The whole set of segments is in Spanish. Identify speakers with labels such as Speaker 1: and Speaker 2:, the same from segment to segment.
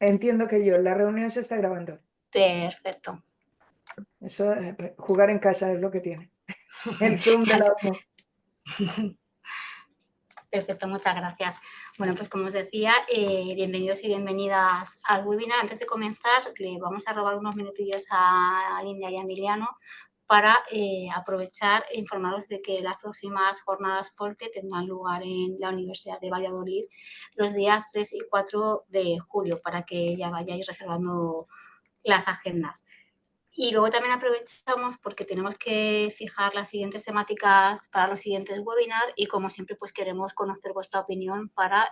Speaker 1: Entiendo que la reunión se está grabando.
Speaker 2: Perfecto.
Speaker 1: Eso, jugar en casa es lo que tiene. El Zoom de la ONU.
Speaker 2: Perfecto, muchas gracias. Bueno, pues como os decía, bienvenidos y bienvenidas al webinar. Antes de comenzar, le vamos a robar unos minutillos a Linda y a Emiliano para aprovechar e informaros de que las próximas jornadas FOLTE tendrán lugar en la Universidad de Valladolid los días 3 y 4 de julio, para que ya vayáis reservando las agendas. Y luego también aprovechamos porque tenemos que fijar las siguientes temáticas para los siguientes webinars y, como siempre, pues queremos conocer vuestra opinión para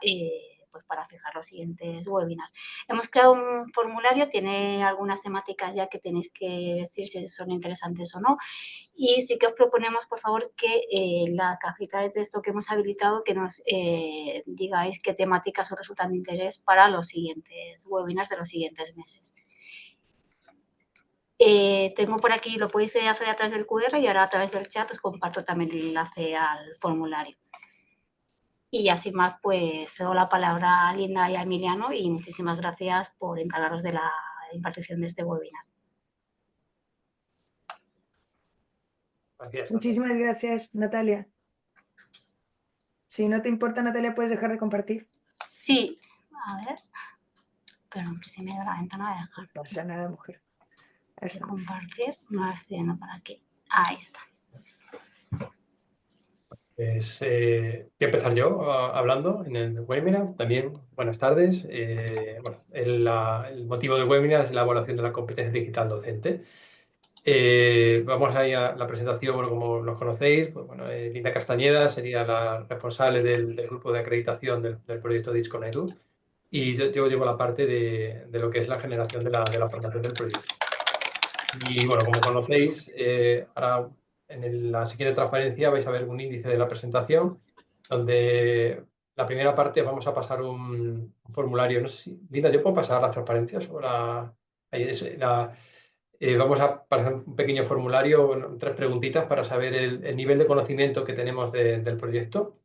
Speaker 2: fijar los siguientes webinars. Hemos creado un formulario, tiene algunas temáticas ya que tenéis que decir si son interesantes o no. Y sí que os proponemos, por favor, que en la cajita de texto que hemos habilitado, que nos digáis qué temáticas os resultan de interés para los siguientes webinars de los siguientes meses. Tengo por aquí, lo podéis hacer a través del QR y ahora a través del chat os comparto también el enlace al formulario. Y así más, pues cedo la palabra a Linda y a Emiliano y muchísimas gracias por encargaros de la impartición de este webinar.
Speaker 3: Gracias.
Speaker 1: Muchísimas gracias, Natalia. Si no te importa, Natalia, puedes dejar de compartir.
Speaker 2: Sí, a ver, pero que se me da la ventana de dejar.
Speaker 1: No pasa nada, mujer.
Speaker 2: De compartir, no la estoy viendo por aquí. Ahí está.
Speaker 3: Pues, voy a empezar yo hablando en el webinar. También, buenas tardes. Bueno, el motivo del webinar es la evaluación de la competencia digital docente. Vamos a ir a la presentación. Bueno, como los conocéis, pues, bueno, Linda Castañeda sería la responsable del grupo de acreditación del proyecto Disconedu, y yo llevo la parte de lo que es la generación de la formación del proyecto. Y bueno, como conocéis, ahora en la siguiente transparencia vais a ver un índice de la presentación, donde la primera parte vamos a pasar un formulario. No sé si, Linda, ¿yo puedo pasar las transparencias? Vamos a pasar un pequeño formulario, bueno, 3 preguntitas para saber el nivel de conocimiento que tenemos del proyecto.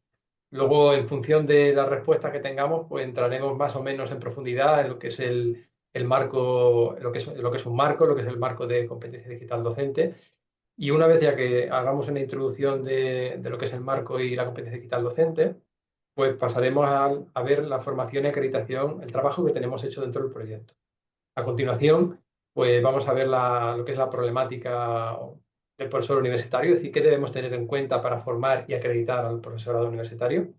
Speaker 3: Luego, en función de las respuestas que tengamos, pues entraremos más o menos en profundidad en lo que es el marco, lo que es un marco, lo que es el marco de competencia digital docente. Y una vez ya que hagamos una introducción de lo que es el marco y la competencia digital docente, pues pasaremos a ver la formación y acreditación, el trabajo que tenemos hecho dentro del proyecto. A continuación, pues vamos a ver lo que es la problemática del profesor universitario, es decir, qué debemos tener en cuenta para formar y acreditar al profesorado universitario.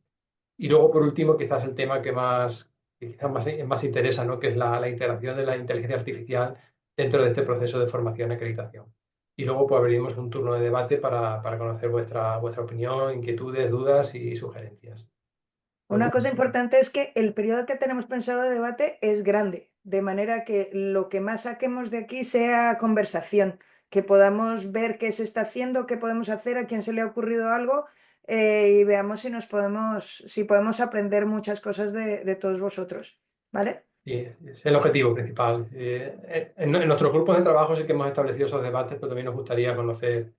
Speaker 3: Y luego, por último, quizás el tema que quizás más interesa, ¿no? Que es la integración de la inteligencia artificial dentro de este proceso de formación y acreditación. Y luego, pues abriremos un turno de debate para conocer vuestra opinión, inquietudes, dudas y sugerencias.
Speaker 1: Una cosa importante es que el periodo que tenemos pensado de debate es grande, de manera que lo que más saquemos de aquí sea conversación, que podamos ver qué se está haciendo, qué podemos hacer, a quién se le ha ocurrido algo, y veamos si podemos aprender muchas cosas de todos vosotros, ¿vale?
Speaker 3: Sí, es el objetivo principal. En nuestros grupos de trabajo sí que hemos establecido esos debates, pero también nos gustaría conocer,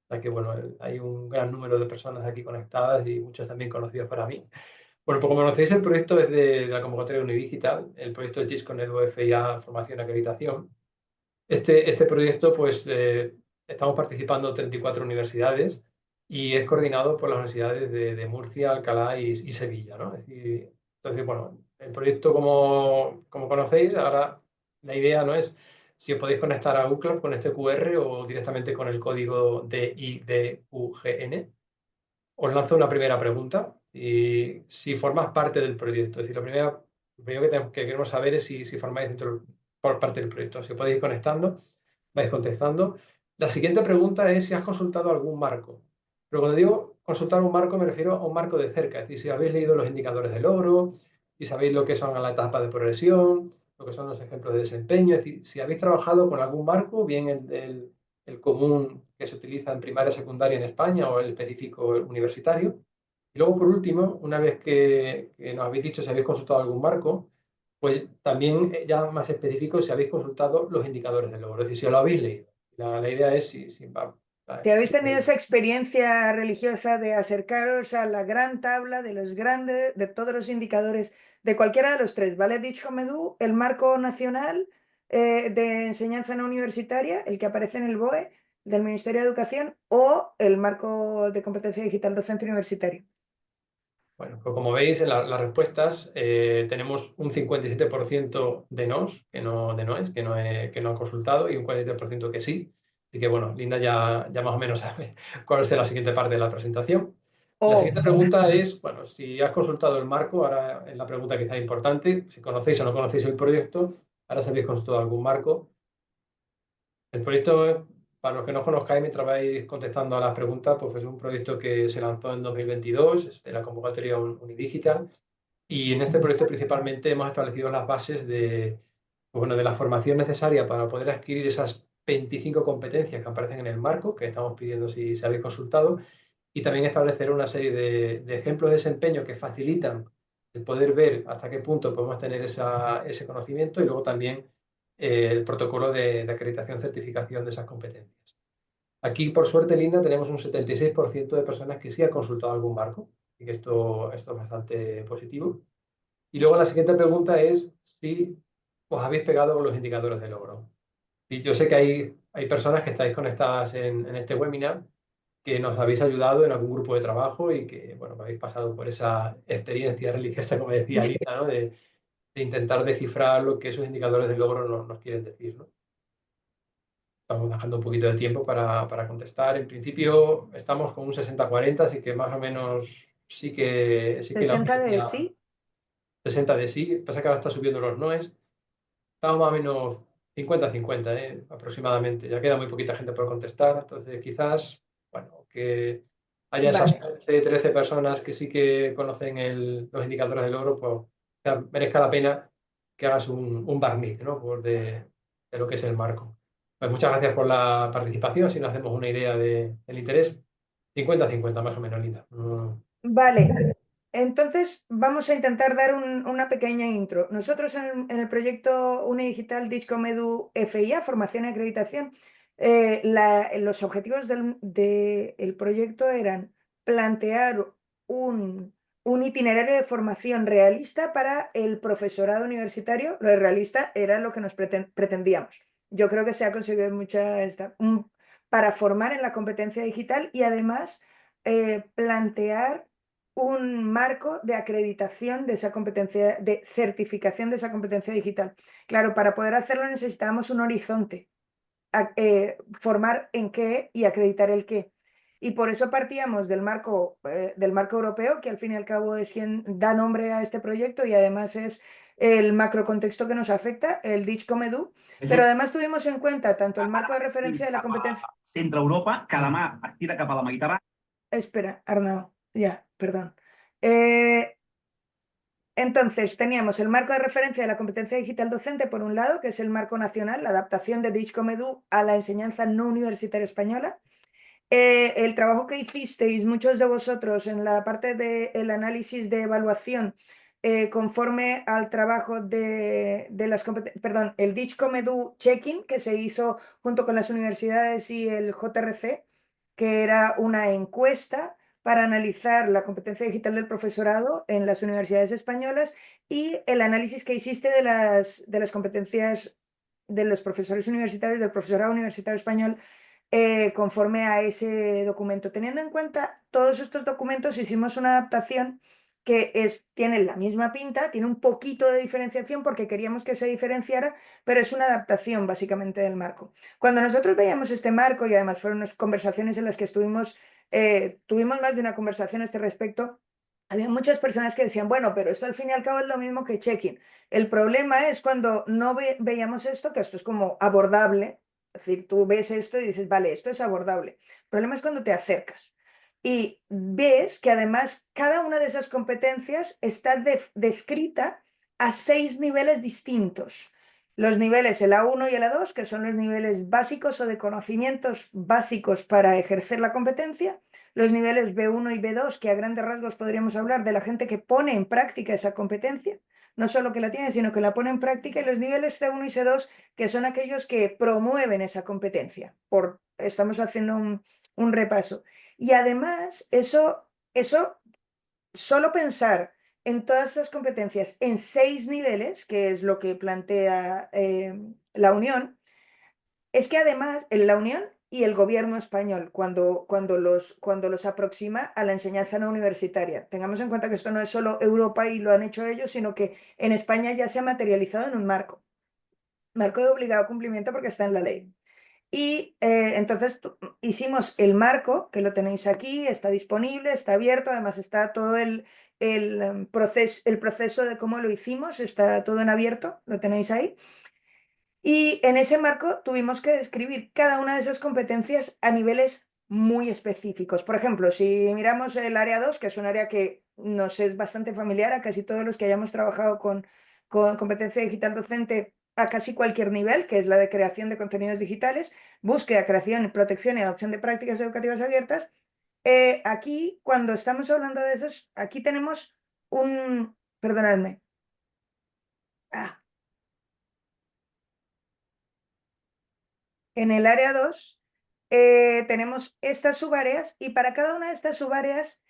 Speaker 3: ya que bueno, hay un gran número de personas aquí conectadas y muchos también conocidos para mí. Bueno, pues como conocéis, el proyecto es de la convocatoria Unidigital, el proyecto es GISCONEDU FIA Formación y Acreditación. Este proyecto, pues, estamos participando 34 universidades y es coordinado por las universidades de Murcia, Alcalá y Sevilla, ¿no? Entonces, bueno, el proyecto, como conocéis, ahora la idea no es si os podéis conectar a UCLAB con este QR o directamente con el código DIDUGN. Os lanzo una primera pregunta y si formas parte del proyecto. Es decir, lo primero que queremos saber es si formáis por parte del proyecto. Si os podéis ir conectando, vais contestando. La siguiente pregunta es si has consultado algún marco. Pero cuando digo consultar un marco, me refiero a un marco de cerca. Es decir, si habéis leído los indicadores de logro, si sabéis lo que son la etapa de progresión, lo que son los ejemplos de desempeño. Es decir, si habéis trabajado con algún marco, bien el común que se utiliza en primaria y secundaria en España o el específico universitario. Y luego, por último, una vez que nos habéis dicho si habéis consultado algún marco, pues también ya más específico si habéis consultado los indicadores de logro, es decir, si lo habéis leído. La idea es
Speaker 1: Si habéis tenido esa experiencia religiosa de acercaros a la gran tabla de los grandes, de todos los indicadores, de cualquiera de los tres, ¿vale? Dictionary, el marco nacional de enseñanza no universitaria, el que aparece en el BOE del Ministerio de Educación, o el marco de competencia digital docente universitario.
Speaker 3: Bueno, pues como veis en las respuestas tenemos un 57% de nos, que no han consultado, y un 43% que sí. Así que bueno, Linda ya más o menos sabe cuál será la siguiente parte de la presentación. La siguiente pregunta es, bueno, si has consultado el marco, ahora es la pregunta quizá importante, si conocéis o no conocéis el proyecto, ahora si habéis consultado algún marco. El proyecto, para los que no conozcáis, mientras vais contestando a las preguntas, pues es un proyecto que se lanzó en 2022, es de la convocatoria Unidigital, y en este proyecto principalmente hemos establecido las bases de, pues bueno, de la formación necesaria para poder adquirir esas 25 competencias que aparecen en el marco, que estamos pidiendo si habéis consultado, y también establecer una serie de ejemplos de desempeño que facilitan el poder ver hasta qué punto podemos tener ese conocimiento, y luego también el protocolo de acreditación, certificación de esas competencias. Aquí, por suerte, Linda, tenemos un 76% de personas que sí han consultado algún marco, y que esto es bastante positivo. Y luego la siguiente pregunta es si os habéis pegado con los indicadores de logro. Y yo sé que hay personas que estáis conectadas en este webinar que nos habéis ayudado en algún grupo de trabajo y que, bueno, habéis pasado por esa experiencia religiosa, como decía Linda, ¿no? de intentar descifrar lo que esos indicadores de logro nos quieren decir, ¿no? Estamos dejando un poquito de tiempo para contestar. En principio estamos con un 60-40, así que más o menos sí que la
Speaker 1: 60 de
Speaker 3: mayoría,
Speaker 1: sí.
Speaker 3: 60 de sí. Pasa que ahora está subiendo los noes. Estamos más o menos 50-50, aproximadamente. Ya queda muy poquita gente por contestar, entonces quizás, bueno, que haya esas
Speaker 1: Vale.
Speaker 3: 11, 13 personas que sí que conocen los indicadores de logro, pues merezca la pena que hagas un barniz, ¿no? De lo que es el marco. Pues muchas gracias por la participación, si nos hacemos una idea del interés. 50-50 más o menos, Linda.
Speaker 1: Vale, entonces vamos a intentar dar una pequeña intro. Nosotros en el proyecto Unidigital Discom Edu FIA, formación y acreditación, los objetivos del proyecto eran plantear un itinerario de formación realista para el profesorado universitario. Lo de realista era lo que nos pretendíamos. Yo creo que se ha conseguido para formar en la competencia digital y además plantear un marco de acreditación de esa competencia, de certificación de esa competencia digital. Claro, para poder hacerlo necesitábamos un horizonte, formar en qué y acreditar el qué. Y por eso partíamos del marco europeo, que al fin y al cabo es quien da nombre a este proyecto y además es el macrocontexto que nos afecta, el DICCOM Edu, pero además tuvimos en cuenta tanto el marco de referencia de la competencia...
Speaker 4: Centre Europa, que la mà estira cap a la Mediterrània.
Speaker 1: Espera, Arnau, ya, perdón. Entonces, teníamos el marco de referencia de la competencia digital docente, por un lado, que es el marco nacional, la adaptación de DICCOM Edu a la enseñanza no universitaria española. El trabajo que hicisteis muchos de vosotros en la parte del análisis de evaluación, conforme al trabajo de las competencias, perdón, el DICCOM Edu Checking, que se hizo junto con las universidades y el JRC, que era una encuesta para analizar la competencia digital del profesorado en las universidades españolas, y el análisis que hiciste de las competencias de los profesores universitarios, del profesorado universitario español, conforme a ese documento. Teniendo en cuenta todos estos documentos, hicimos una adaptación que tiene la misma pinta, tiene un poquito de diferenciación porque queríamos que se diferenciara, pero es una adaptación básicamente del marco. Cuando nosotros veíamos este marco, y además fueron unas conversaciones en las que tuvimos más de una conversación a este respecto, había muchas personas que decían, bueno, pero esto al fin y al cabo es lo mismo que check-in. El problema es cuando no veíamos esto, que esto es como abordable, es decir, tú ves esto y dices, vale, esto es abordable. El problema es cuando te acercas y ves que además cada una de esas competencias está descrita a 6 niveles distintos. Los niveles, el A1 y el A2, que son los niveles básicos o de conocimientos básicos para ejercer la competencia. Los niveles B1 y B2, que a grandes rasgos podríamos hablar de la gente que pone en práctica esa competencia, no solo que la tiene, sino que la pone en práctica. Y los niveles C1 y C2, que son aquellos que promueven esa competencia. Estamos haciendo un repaso. Y además, eso solo pensar en todas esas competencias en 6 niveles, que es lo que plantea la Unión, es que además la Unión y el gobierno español, cuando los aproxima a la enseñanza no universitaria. Tengamos en cuenta que esto no es solo Europa y lo han hecho ellos, sino que en España ya se ha materializado en un marco de obligado cumplimiento porque está en la ley. Y entonces hicimos el marco, que lo tenéis aquí, está disponible, está abierto, además está todo el proceso de cómo lo hicimos, está todo en abierto, lo tenéis ahí. Y en ese marco tuvimos que describir cada una de esas competencias a niveles muy específicos. Por ejemplo, si miramos el área 2, que es un área que nos es bastante familiar a casi todos los que hayamos trabajado con competencia digital docente a casi cualquier nivel, que es la de creación de contenidos digitales, búsqueda, creación, protección y adopción de prácticas educativas abiertas. Aquí, cuando estamos hablando de esos, aquí tenemos perdonadme. En el área 2 tenemos estas subáreas y para cada una de estas subáreas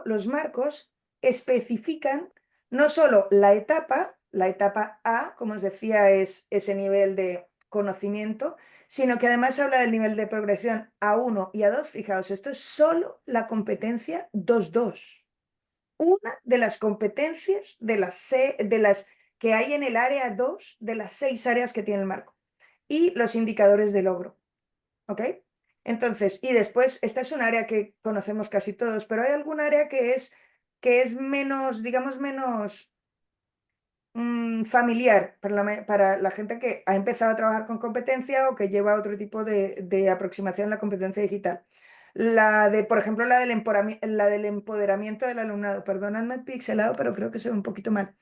Speaker 1: los marcos especifican no solo la etapa A, como os decía, es ese nivel de conocimiento, sino que además habla del nivel de progresión A1 y A2. Fijaos, esto es solo la competencia 2.2. Una de las competencias de las que hay en el área 2 de las 6 áreas que tiene el marco. Y los indicadores de logro. ¿Ok? Entonces, y después, esta es un área que conocemos casi todos, pero hay algún área que es menos, digamos, menos familiar para la gente que ha empezado a trabajar con competencia o que lleva otro tipo de aproximación a la competencia digital. Por ejemplo, la del empoderamiento del alumnado. Perdonadme el pixelado, pero creo que se ve un poquito mal.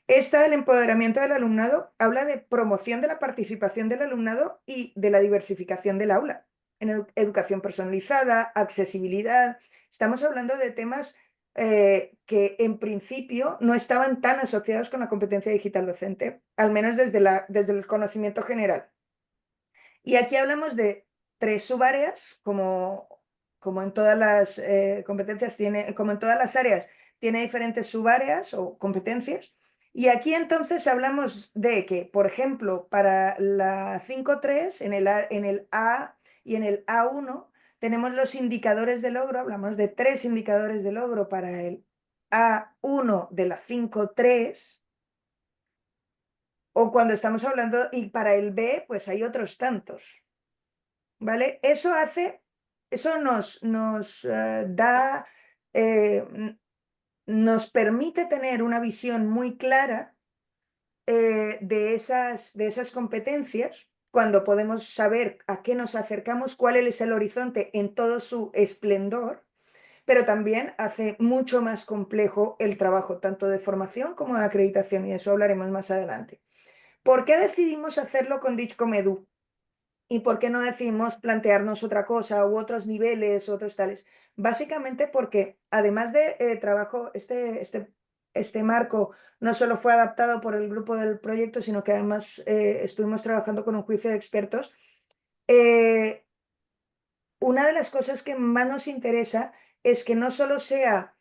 Speaker 1: Esta del empoderamiento del alumnado habla de promoción de la participación del alumnado y de la diversificación del aula, en educación personalizada, accesibilidad. Estamos hablando de temas que en principio no estaban tan asociados con la competencia digital docente, al menos desde el conocimiento general. Y aquí hablamos de 3 subáreas, como en todas las competencias, como en todas las áreas, tiene diferentes subáreas o competencias. Y aquí entonces hablamos de que, por ejemplo, para la 5.3, en el A y en el A1, tenemos los indicadores de logro, hablamos de 3 indicadores de logro para el A1 de la 5.3, o cuando estamos hablando, y para el B, pues hay otros tantos, ¿vale? Eso nos permite tener una visión muy clara de esas competencias, cuando podemos saber a qué nos acercamos, cuál es el horizonte en todo su esplendor, pero también hace mucho más complejo el trabajo, tanto de formación como de acreditación, y de eso hablaremos más adelante. ¿Por qué decidimos hacerlo con DIGCOM EDU? ¿Y por qué no decidimos plantearnos otra cosa u otros niveles, otros tales? Básicamente porque además de trabajo, este marco no solo fue adaptado por el grupo del proyecto, sino que además estuvimos trabajando con un juicio de expertos. Una de las cosas que más nos interesa es que no solo sea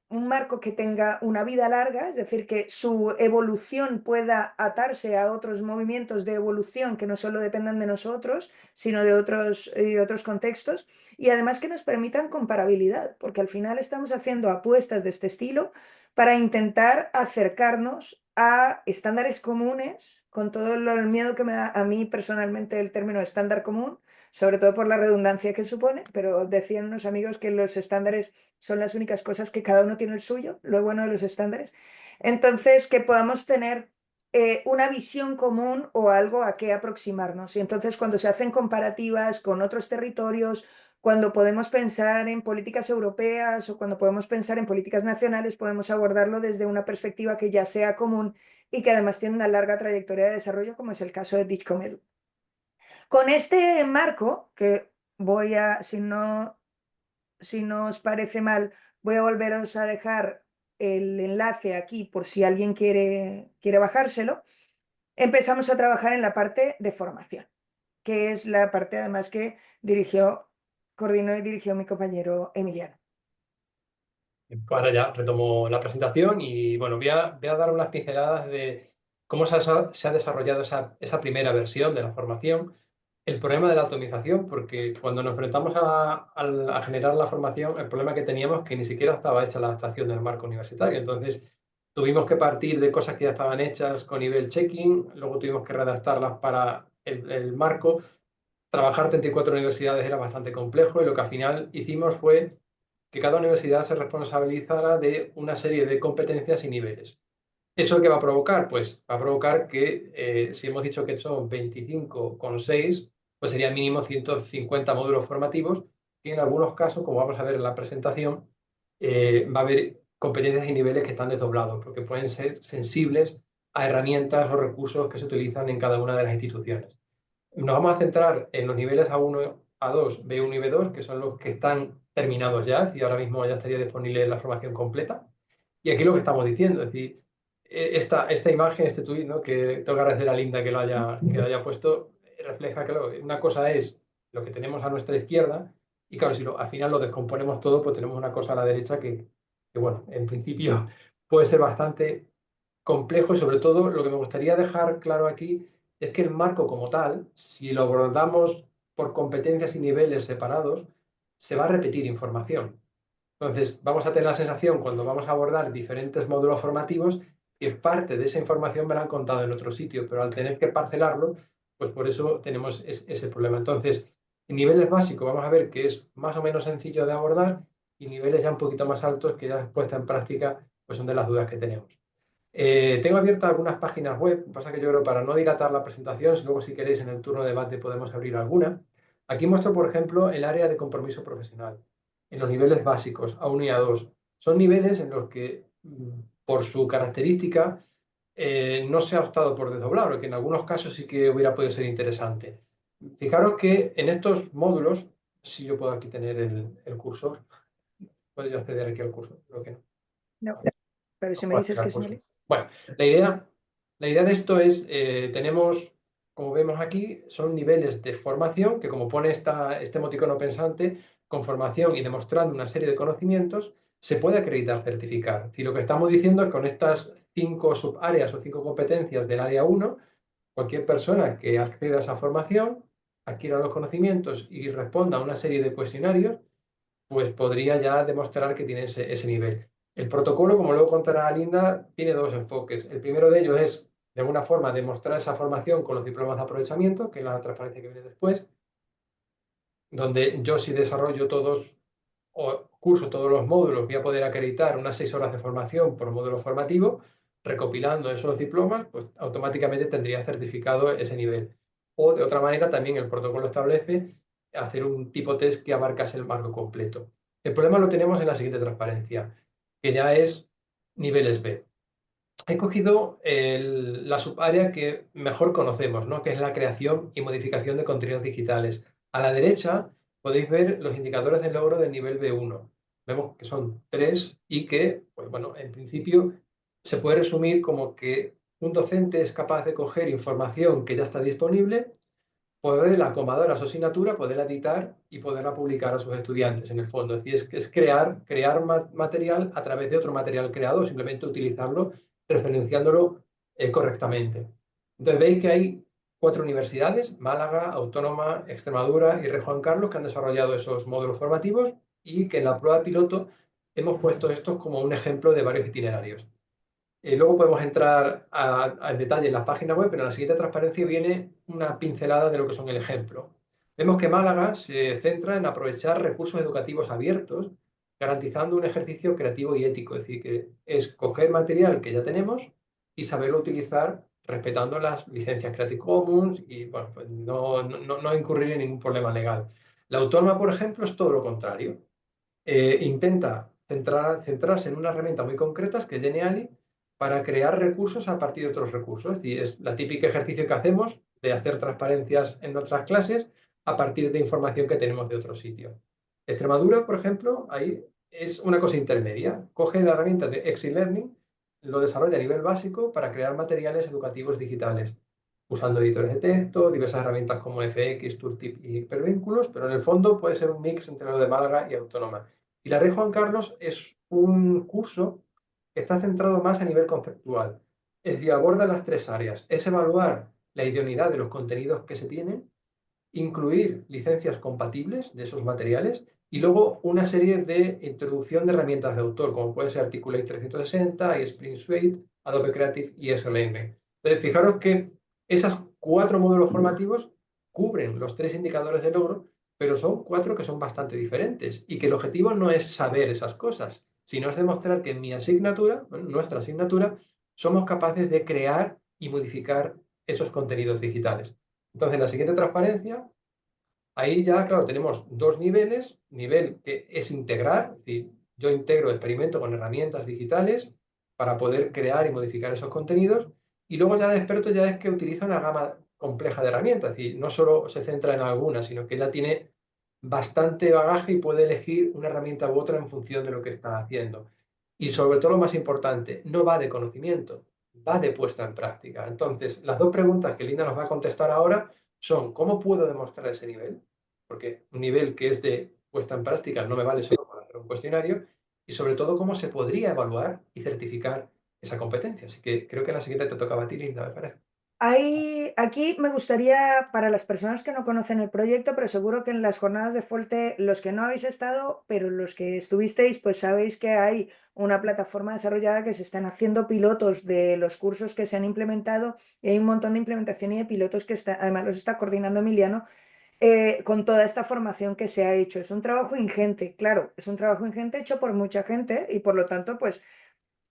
Speaker 1: un marco que tenga una vida larga, es decir, que su evolución pueda atarse a otros movimientos de evolución que no solo dependan de nosotros, sino de otros contextos, y además que nos permitan comparabilidad, porque al final estamos haciendo apuestas de este estilo para intentar acercarnos a estándares comunes, con todo el miedo que me da a mí personalmente el término estándar común, sobre todo por la redundancia que supone, pero decían unos amigos que los estándares son las únicas cosas que cada uno tiene el suyo, lo bueno de los estándares. Entonces, que podamos tener una visión común o algo a qué aproximarnos. Y entonces, cuando se hacen comparativas con otros territorios, cuando podemos pensar en políticas europeas o cuando podemos pensar en políticas nacionales, podemos abordarlo desde una perspectiva que ya sea común y que además tiene una larga trayectoria de desarrollo, como es el caso de DIGCOM EDU. Con este marco, que si no os parece mal, voy a volveros a dejar el enlace aquí por si alguien quiere bajárselo. Empezamos a trabajar en la parte de formación. que es la parte además que coordinó y dirigió mi compañero Emiliano.
Speaker 3: Pues ahora ya retomo la presentación y bueno, voy a dar unas pinceladas de cómo se ha desarrollado esa primera versión de la formación, el problema de la atomización, porque cuando nos enfrentamos a generar la formación, el problema que teníamos es que ni siquiera estaba hecha la adaptación del marco universitario. Entonces, tuvimos que partir de cosas que ya estaban hechas con nivel checking, luego tuvimos que redactarlas para el marco. Trabajar 34 universidades era bastante complejo y lo que al final hicimos fue que cada universidad se responsabilizara de una serie de competencias y niveles. ¿Eso qué va a provocar? Pues va a provocar que, si hemos dicho que son 25,6, pues serían mínimo 150 módulos formativos, y en algunos casos, como vamos a ver en la presentación, va a haber competencias y niveles que están desdoblados, porque pueden ser sensibles a herramientas o recursos que se utilizan en cada una de las instituciones. Nos vamos a centrar en los niveles A1, A2, B1 y B2, que son los que están terminados ya, y ahora mismo ya estaría disponible la formación completa. Y aquí lo que estamos diciendo, es decir, esta imagen, este tuit, ¿no? Que tengo que agradecer a Linda que lo haya puesto, refleja que una cosa es lo que tenemos a nuestra izquierda, y claro, si al final lo descomponemos todo, pues tenemos una cosa a la derecha que bueno, en principio puede ser bastante complejo, y sobre todo lo que me gustaría dejar claro aquí es que el marco como tal, si lo abordamos por competencias y niveles separados, se va a repetir información. Entonces, vamos a tener la sensación cuando vamos a abordar diferentes módulos formativos que parte de esa información me la han contado en otro sitio, pero al tener que parcelarlo, pues por eso tenemos ese problema. Entonces, en niveles básicos vamos a ver que es más o menos sencillo de abordar, y niveles ya un poquito más altos que ya puesta en práctica pues son de las dudas que tenemos. Tengo abiertas algunas páginas web, pasa que yo creo para no dilatar la presentación, si luego si queréis en el turno de debate podemos abrir alguna. Aquí muestro, por ejemplo, el área de compromiso profesional, en los niveles básicos, A1 y A2. Son niveles en los que, por su característica, no se ha optado por desdoblar, o que en algunos casos sí que hubiera podido ser interesante. Fijaros que en estos módulos, si yo puedo aquí tener el cursor, puedo yo acceder aquí al curso, creo que no.
Speaker 1: No, pero si
Speaker 3: No
Speaker 1: me
Speaker 3: puedo
Speaker 1: dices
Speaker 3: acceder
Speaker 1: que
Speaker 3: al curso.
Speaker 1: señale.
Speaker 3: Bueno, la idea de esto es, tenemos, como vemos aquí, son niveles de formación que, como pone este emoticono pensante, con formación y demostrando una serie de conocimientos, se puede acreditar certificar. Y lo que estamos diciendo es que con estas 5 subáreas o 5 competencias del área 1, cualquier persona que acceda a esa formación, adquiera los conocimientos y responda a una serie de cuestionarios, pues podría ya demostrar que tiene ese nivel. El protocolo, como luego contará Linda, tiene dos enfoques. El primero de ellos es, de alguna forma, demostrar esa formación con los diplomas de aprovechamiento, que es la transparencia que viene después, donde yo, si desarrollo todos o curso todos los módulos, voy a poder acreditar unas 6 horas de formación por módulo formativo. Recopilando esos diplomas, pues automáticamente tendría certificado ese nivel. O de otra manera, también el protocolo establece hacer un tipo test que abarcase el marco completo. El problema lo tenemos en la siguiente transparencia, que ya es niveles B. He cogido la subárea que mejor conocemos, ¿no? Que es la creación y modificación de contenidos digitales. A la derecha podéis ver los indicadores de logro del nivel B1. Vemos que son 3 y que, pues bueno, en principio se puede resumir como que un docente es capaz de coger información que ya está disponible, poderla acomodar a su asignatura, poderla editar y poderla publicar a sus estudiantes, en el fondo. Es decir, es crear material a través de otro material creado, simplemente utilizarlo, referenciándolo correctamente. Entonces veis que hay 4 universidades, Málaga, Autónoma, Extremadura y Rey Juan Carlos, que han desarrollado esos módulos formativos, y que en la prueba piloto hemos puesto estos como un ejemplo de varios itinerarios. Luego podemos entrar en detalle en las páginas web, pero en la siguiente transparencia viene una pincelada de lo que son el ejemplo. Vemos que Málaga se centra en aprovechar recursos educativos abiertos, garantizando un ejercicio creativo y ético. Es decir, que es coger material que ya tenemos y saberlo utilizar respetando las licencias Creative Commons y bueno, pues no incurrir en ningún problema legal. La Autónoma, por ejemplo, es todo lo contrario. Intenta centrarse en una herramienta muy concreta, que es Geniali, para crear recursos a partir de otros recursos. Y es la típica ejercicio que hacemos de hacer transparencias en nuestras clases a partir de información que tenemos de otro sitio. Extremadura, por ejemplo, ahí es una cosa intermedia. Coge la herramienta de ExiLearning, lo desarrolla a nivel básico para crear materiales educativos digitales. usando editores de texto, diversas herramientas como FX, Tooltip y hipervínculos, pero en el fondo puede ser un mix entre lo de Málaga y Autónoma. Y la Red Juan Carlos es un curso que está centrado más a nivel conceptual. Es decir, aborda las tres áreas. Es evaluar la idoneidad de los contenidos que se tienen, incluir licencias compatibles de esos materiales y luego una serie de introducción de herramientas de autor, como puede ser Articulate 360, iSpring Suite, Adobe Creative y SLM. Entonces, fijaros que esos 4 módulos formativos cubren los 3 indicadores de logro, pero son 4 que son bastante diferentes y que el objetivo no es saber esas cosas, sino es demostrar que en mi asignatura, en nuestra asignatura, somos capaces de crear y modificar esos contenidos digitales. Entonces, en la siguiente transparencia, ahí ya, claro, tenemos 2 niveles. Nivel que es integrar, es decir, yo integro, experimento con herramientas digitales para poder crear y modificar esos contenidos. Y luego ya de experto ya es que utiliza una gama compleja de herramientas, es decir, no solo se centra en algunas, sino que ya tiene bastante bagaje y puede elegir una herramienta u otra en función de lo que está haciendo. Y sobre todo lo más importante, no va de conocimiento, va de puesta en práctica. Entonces, las 2 preguntas que Linda nos va a contestar ahora son: ¿cómo puedo demostrar ese nivel? Porque un nivel que es de puesta en práctica no me vale solo para hacer un cuestionario. Y sobre todo, ¿cómo se podría evaluar y certificar esa competencia? Así que creo que en la siguiente te tocaba a ti, Linda, me parece.
Speaker 1: Aquí me gustaría, para las personas que no conocen el proyecto, pero seguro que en las jornadas de Folte, los que no habéis estado, pero los que estuvisteis, pues sabéis que hay una plataforma desarrollada que se están haciendo pilotos de los cursos que se han implementado y hay un montón de implementación y de pilotos que además los está coordinando Emiliano con toda esta formación que se ha hecho. Es un trabajo ingente, claro, es un trabajo ingente hecho por mucha gente y por lo tanto, pues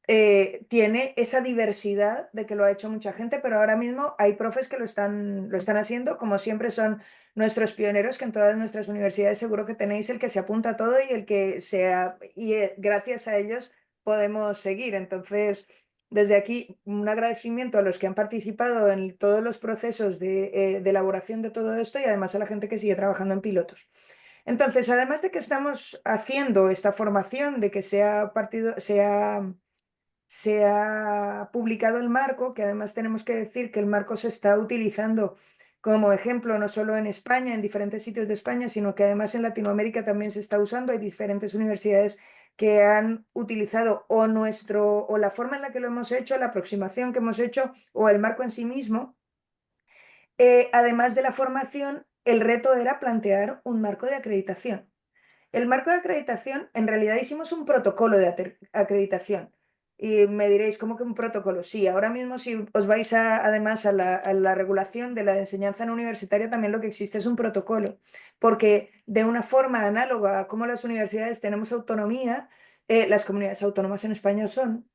Speaker 1: tiene esa diversidad de que lo ha hecho mucha gente, pero ahora mismo hay profes que lo están haciendo, como siempre son nuestros pioneros, que en todas nuestras universidades seguro que tenéis el que se apunta a todo y el que sea, y gracias a ellos podemos seguir. Entonces, desde aquí, un agradecimiento a los que han participado en todos los procesos de elaboración de todo esto y además a la gente que sigue trabajando en pilotos. Entonces, además de que estamos haciendo esta formación, de que se ha publicado el marco, que además tenemos que decir que el marco se está utilizando como ejemplo no solo en España, en diferentes sitios de España, sino que además en Latinoamérica también se está usando. Hay diferentes universidades que han utilizado o la forma en la que lo hemos hecho, la aproximación que hemos hecho o el marco en sí mismo. Además de la formación, el reto era plantear un marco de acreditación. El marco de acreditación, en realidad hicimos un protocolo de acreditación. Y me diréis, ¿cómo que un protocolo? Sí, ahora mismo si os vais además a la regulación de la enseñanza no universitaria, también lo que existe es un protocolo. Porque de una forma análoga a cómo las universidades tenemos autonomía, las comunidades autónomas en España son,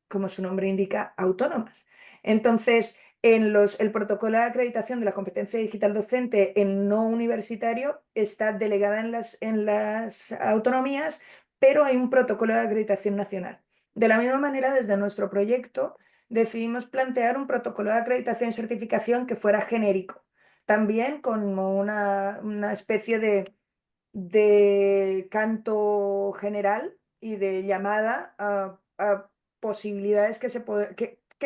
Speaker 1: como su nombre indica, autónomas. Entonces, el protocolo de acreditación de la competencia digital docente en no universitario está delegada en las autonomías, pero hay un protocolo de acreditación nacional. De la misma manera, desde nuestro proyecto decidimos plantear un protocolo de acreditación y certificación que fuera genérico, también con una especie de canto general y de llamada a posibilidades que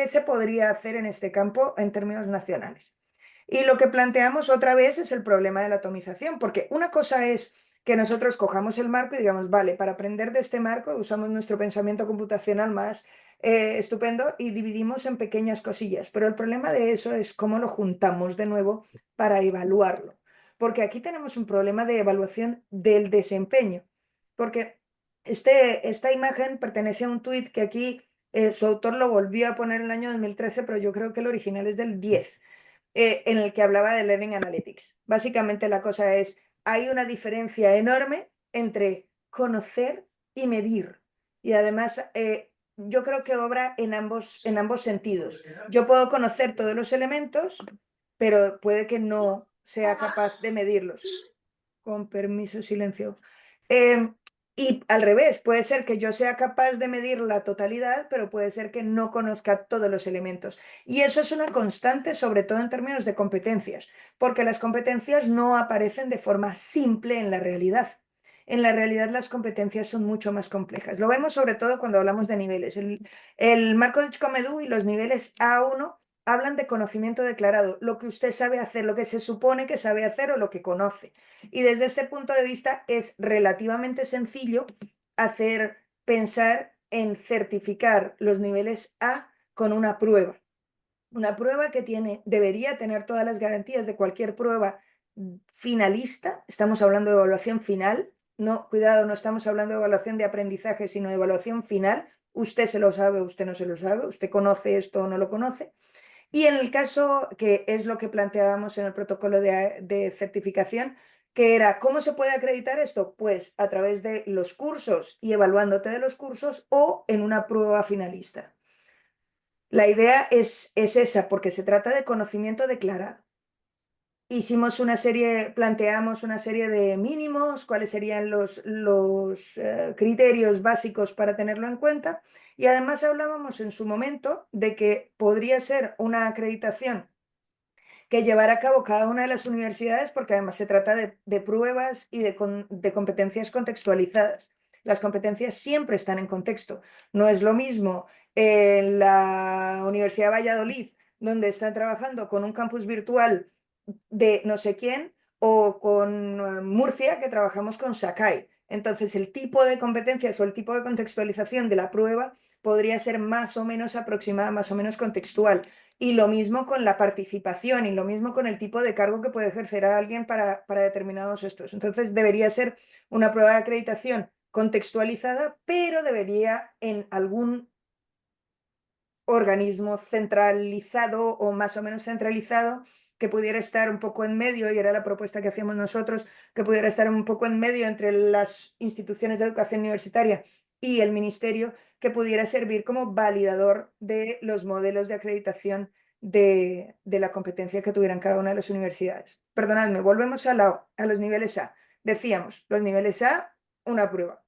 Speaker 1: se podría hacer en este campo en términos nacionales. Y lo que planteamos otra vez es el problema de la atomización, porque una cosa es que nosotros cojamos el marco y digamos, vale, para aprender de este marco usamos nuestro pensamiento computacional más estupendo y dividimos en pequeñas cosillas, pero el problema de eso es cómo lo juntamos de nuevo para evaluarlo, porque aquí tenemos un problema de evaluación del desempeño, porque esta imagen pertenece a un tuit que aquí su autor lo volvió a poner en el año 2013, pero yo creo que el original es del 10, en el que hablaba de Learning Analytics. Básicamente la cosa es, hay una diferencia enorme entre conocer y medir. Y además, yo creo que obra en ambos sentidos. Yo puedo conocer todos los elementos, pero puede que no sea capaz de medirlos. Con permiso, silencio. Y al revés, puede ser que yo sea capaz de medir la totalidad, pero puede ser que no conozca todos los elementos. Y eso es una constante, sobre todo en términos de competencias, porque las competencias no aparecen de forma simple en la realidad. En la realidad las competencias son mucho más complejas. Lo vemos sobre todo cuando hablamos de niveles. El marco de Chicomedú y los niveles A1 hablan de conocimiento declarado, lo que usted sabe hacer, lo que se supone que sabe hacer o lo que conoce. Y desde este punto de vista es relativamente sencillo pensar en certificar los niveles A con una prueba. Una prueba que debería tener todas las garantías de cualquier prueba finalista. Estamos hablando de evaluación final. No, cuidado, no estamos hablando de evaluación de aprendizaje, sino de evaluación final. Usted se lo sabe, usted no se lo sabe, usted conoce esto o no lo conoce. Y en el caso, que es lo que planteábamos en el protocolo de certificación, que era, ¿cómo se puede acreditar esto? Pues a través de los cursos y evaluándote de los cursos o en una prueba finalista. La idea es esa, porque se trata de conocimiento declarado. Planteamos una serie de mínimos, cuáles serían los criterios básicos para tenerlo en cuenta, y además hablábamos en su momento de que podría ser una acreditación que llevara a cabo cada una de las universidades, porque además se trata de pruebas y de competencias contextualizadas. Las competencias siempre están en contexto. No es lo mismo en la Universidad de Valladolid, donde están trabajando con un campus virtual de no sé quién, o con Murcia, que trabajamos con Sakai. Entonces, el tipo de competencias o el tipo de contextualización de la prueba podría ser más o menos aproximada, más o menos contextual. Y lo mismo con la participación y lo mismo con el tipo de cargo que puede ejercer a alguien para determinados estos. Entonces, debería ser una prueba de acreditación contextualizada, pero debería en algún organismo centralizado o más o menos centralizado que pudiera estar un poco en medio, y era la propuesta que hacíamos nosotros, que pudiera estar un poco en medio entre las instituciones de educación universitaria y el ministerio, que pudiera servir como validador de los modelos de acreditación de la competencia que tuvieran cada una de las universidades. Perdonadme, volvemos a los niveles A. Decíamos, los niveles A, una prueba.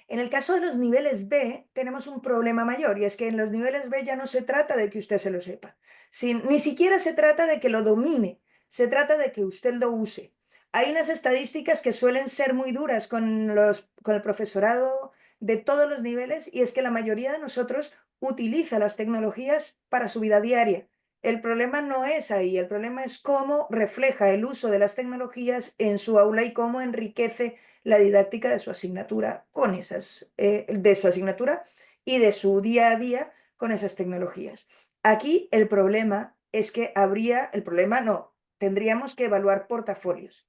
Speaker 1: En el caso de los niveles B, tenemos un problema mayor, y es que en los niveles B ya no se trata de que usted se lo sepa, ni siquiera se trata de que lo domine, se trata de que usted lo use. Hay unas estadísticas que suelen ser muy duras con el profesorado de todos los niveles, y es que la mayoría de nosotros utiliza las tecnologías para su vida diaria. El problema no es ahí, el problema es cómo refleja el uso de las tecnologías en su aula y cómo enriquece la didáctica de su asignatura de su asignatura y de su día a día con esas tecnologías. Aquí el problema es que tendríamos que evaluar portafolios.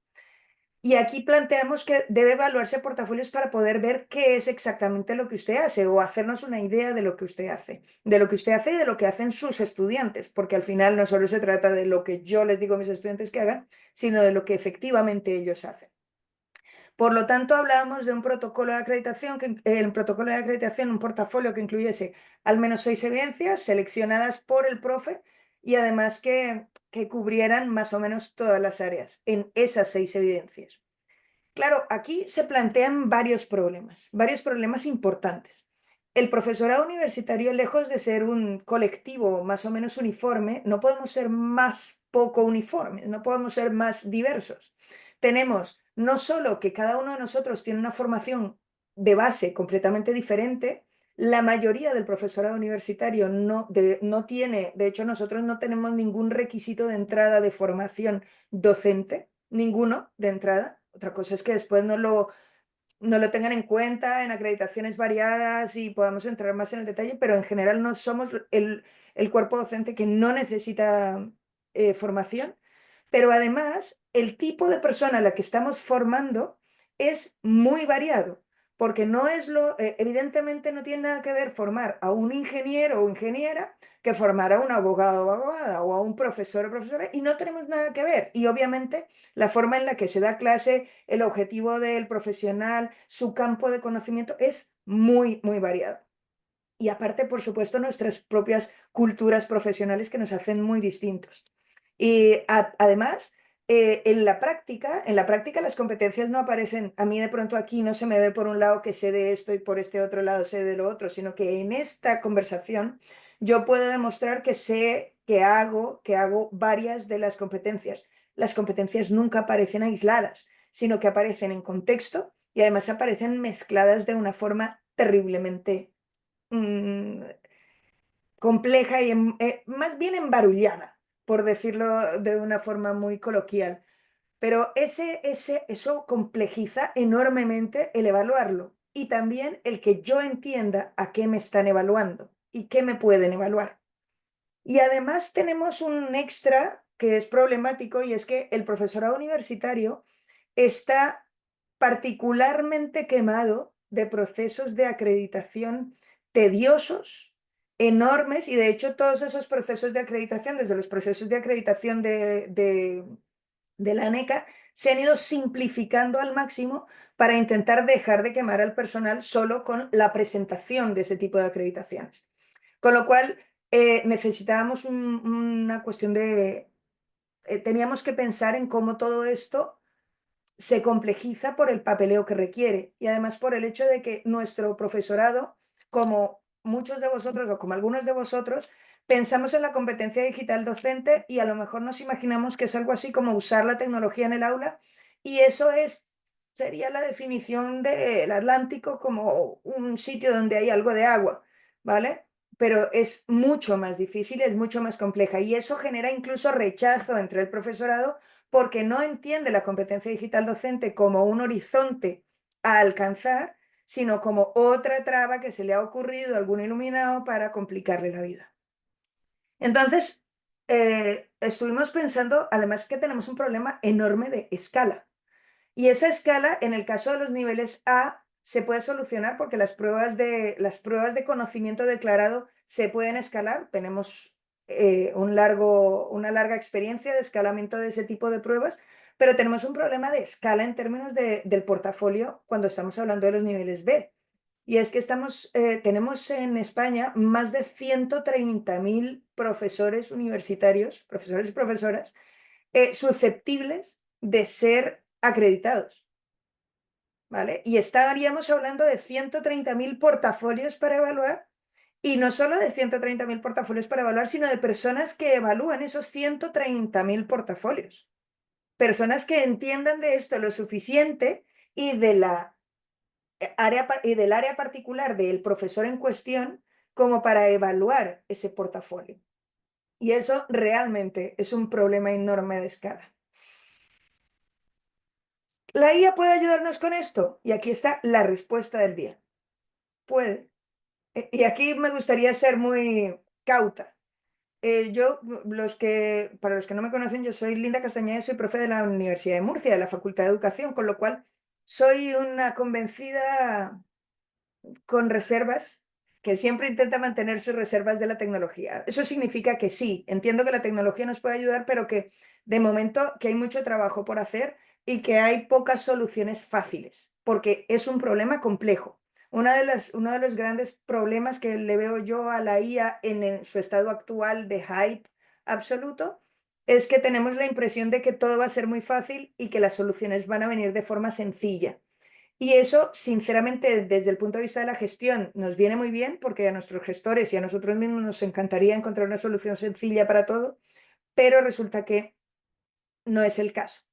Speaker 1: Y aquí planteamos que debe evaluarse portafolios para poder ver qué es exactamente lo que usted hace, o hacernos una idea de lo que usted hace, y de lo que hacen sus estudiantes, porque al final no solo se trata de lo que yo les digo a mis estudiantes que hagan, sino de lo que efectivamente ellos hacen. Por lo tanto, hablábamos de un protocolo de acreditación, un portafolio que incluyese al menos 6 evidencias seleccionadas por el profe, y además que cubrieran más o menos todas las áreas en esas 6 evidencias. Claro, aquí se plantean varios problemas importantes. El profesorado universitario, lejos de ser un colectivo más o menos uniforme, no podemos ser más poco uniformes, no podemos ser más diversos. Tenemos no solo que cada uno de nosotros tiene una formación de base completamente diferente, la mayoría del profesorado universitario no tiene, de hecho nosotros no tenemos ningún requisito de entrada de formación docente, ninguno de entrada. Otra cosa es que después no lo tengan en cuenta en acreditaciones variadas y podamos entrar más en el detalle, pero en general no somos el cuerpo docente que no necesita formación. Pero además, el tipo de persona a la que estamos formando es muy variado, porque evidentemente no tiene nada que ver formar a un ingeniero o ingeniera que formar a un abogado o abogada, o a un profesor o profesora, y no tenemos nada que ver. Y obviamente la forma en la que se da clase, el objetivo del profesional, su campo de conocimiento es muy, muy variado. Y aparte, por supuesto, nuestras propias culturas profesionales que nos hacen muy distintos. Y además, en la práctica las competencias no aparecen. A mí de pronto aquí no se me ve por un lado que sé de esto y por este otro lado sé de lo otro, sino que en esta conversación yo puedo demostrar que sé que hago varias de las competencias. Las competencias nunca aparecen aisladas, sino que aparecen en contexto, y además aparecen mezcladas de una forma terriblemente compleja y más bien embarullada, por decirlo de una forma muy coloquial. Pero eso complejiza enormemente el evaluarlo y también el que yo entienda a qué me están evaluando y qué me pueden evaluar. Y además tenemos un extra que es problemático y es que el profesorado universitario está particularmente quemado de procesos de acreditación tediosos, enormes, y de hecho todos esos procesos de acreditación, desde los procesos de acreditación de la ANECA, se han ido simplificando al máximo para intentar dejar de quemar al personal solo con la presentación de ese tipo de acreditaciones. Con lo cual, necesitábamos una cuestión de... teníamos que pensar en cómo todo esto se complejiza por el papeleo que requiere y además por el hecho de que nuestro profesorado, como muchos de vosotros o como algunos de vosotros, pensamos en la competencia digital docente y a lo mejor nos imaginamos que es algo así como usar la tecnología en el aula y eso sería la definición del Atlántico como un sitio donde hay algo de agua, ¿vale? Pero es mucho más difícil, es mucho más compleja y eso genera incluso rechazo entre el profesorado porque no entiende la competencia digital docente como un horizonte a alcanzar, sino como otra traba que se le ha ocurrido a algún iluminado para complicarle la vida. Entonces, estuvimos pensando, además que tenemos un problema enorme de escala. Y esa escala, en el caso de los niveles A, se puede solucionar porque las pruebas de conocimiento declarado se pueden escalar. Tenemos una larga experiencia de escalamiento de ese tipo de pruebas, pero tenemos un problema de escala en términos del portafolio cuando estamos hablando de los niveles B. Y es que tenemos en España más de 130.000 profesores universitarios, profesores y profesoras, susceptibles de ser acreditados, ¿vale? Y estaríamos hablando de 130.000 portafolios para evaluar, y no solo de 130.000 portafolios para evaluar, sino de personas que evalúan esos 130.000 portafolios. Personas que entiendan de esto lo suficiente y del área particular del profesor en cuestión como para evaluar ese portafolio. Y eso realmente es un problema enorme de escala. ¿La IA puede ayudarnos con esto? Y aquí está la respuesta del día. Puede. Y aquí me gustaría ser muy cauta. Para los que no me conocen, yo soy Linda Castañeda, soy profe de la Universidad de Murcia, de la Facultad de Educación, con lo cual soy una convencida con reservas, que siempre intenta mantener sus reservas de la tecnología. Eso significa que sí, entiendo que la tecnología nos puede ayudar, pero que de momento que hay mucho trabajo por hacer y que hay pocas soluciones fáciles, porque es un problema complejo. Uno de los grandes problemas que le veo yo a la IA en su estado actual de hype absoluto es que tenemos la impresión de que todo va a ser muy fácil y que las soluciones van a venir de forma sencilla. Y eso, sinceramente, desde el punto de vista de la gestión, nos viene muy bien porque a nuestros gestores y a nosotros mismos nos encantaría encontrar una solución sencilla para todo, pero resulta que no es el caso.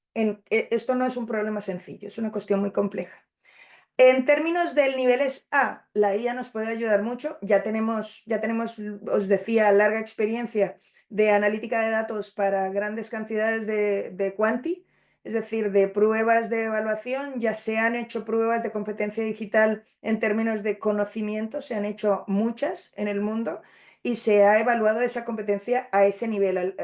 Speaker 1: Esto no es un problema sencillo, es una cuestión muy compleja. En términos del niveles A, la IA nos puede ayudar mucho. Ya tenemos, os decía, larga experiencia de analítica de datos para grandes cantidades de quanti, es decir, de pruebas de evaluación. Ya se han hecho pruebas de competencia digital en términos de conocimiento, se han hecho muchas en el mundo y se ha evaluado esa competencia a ese nivel.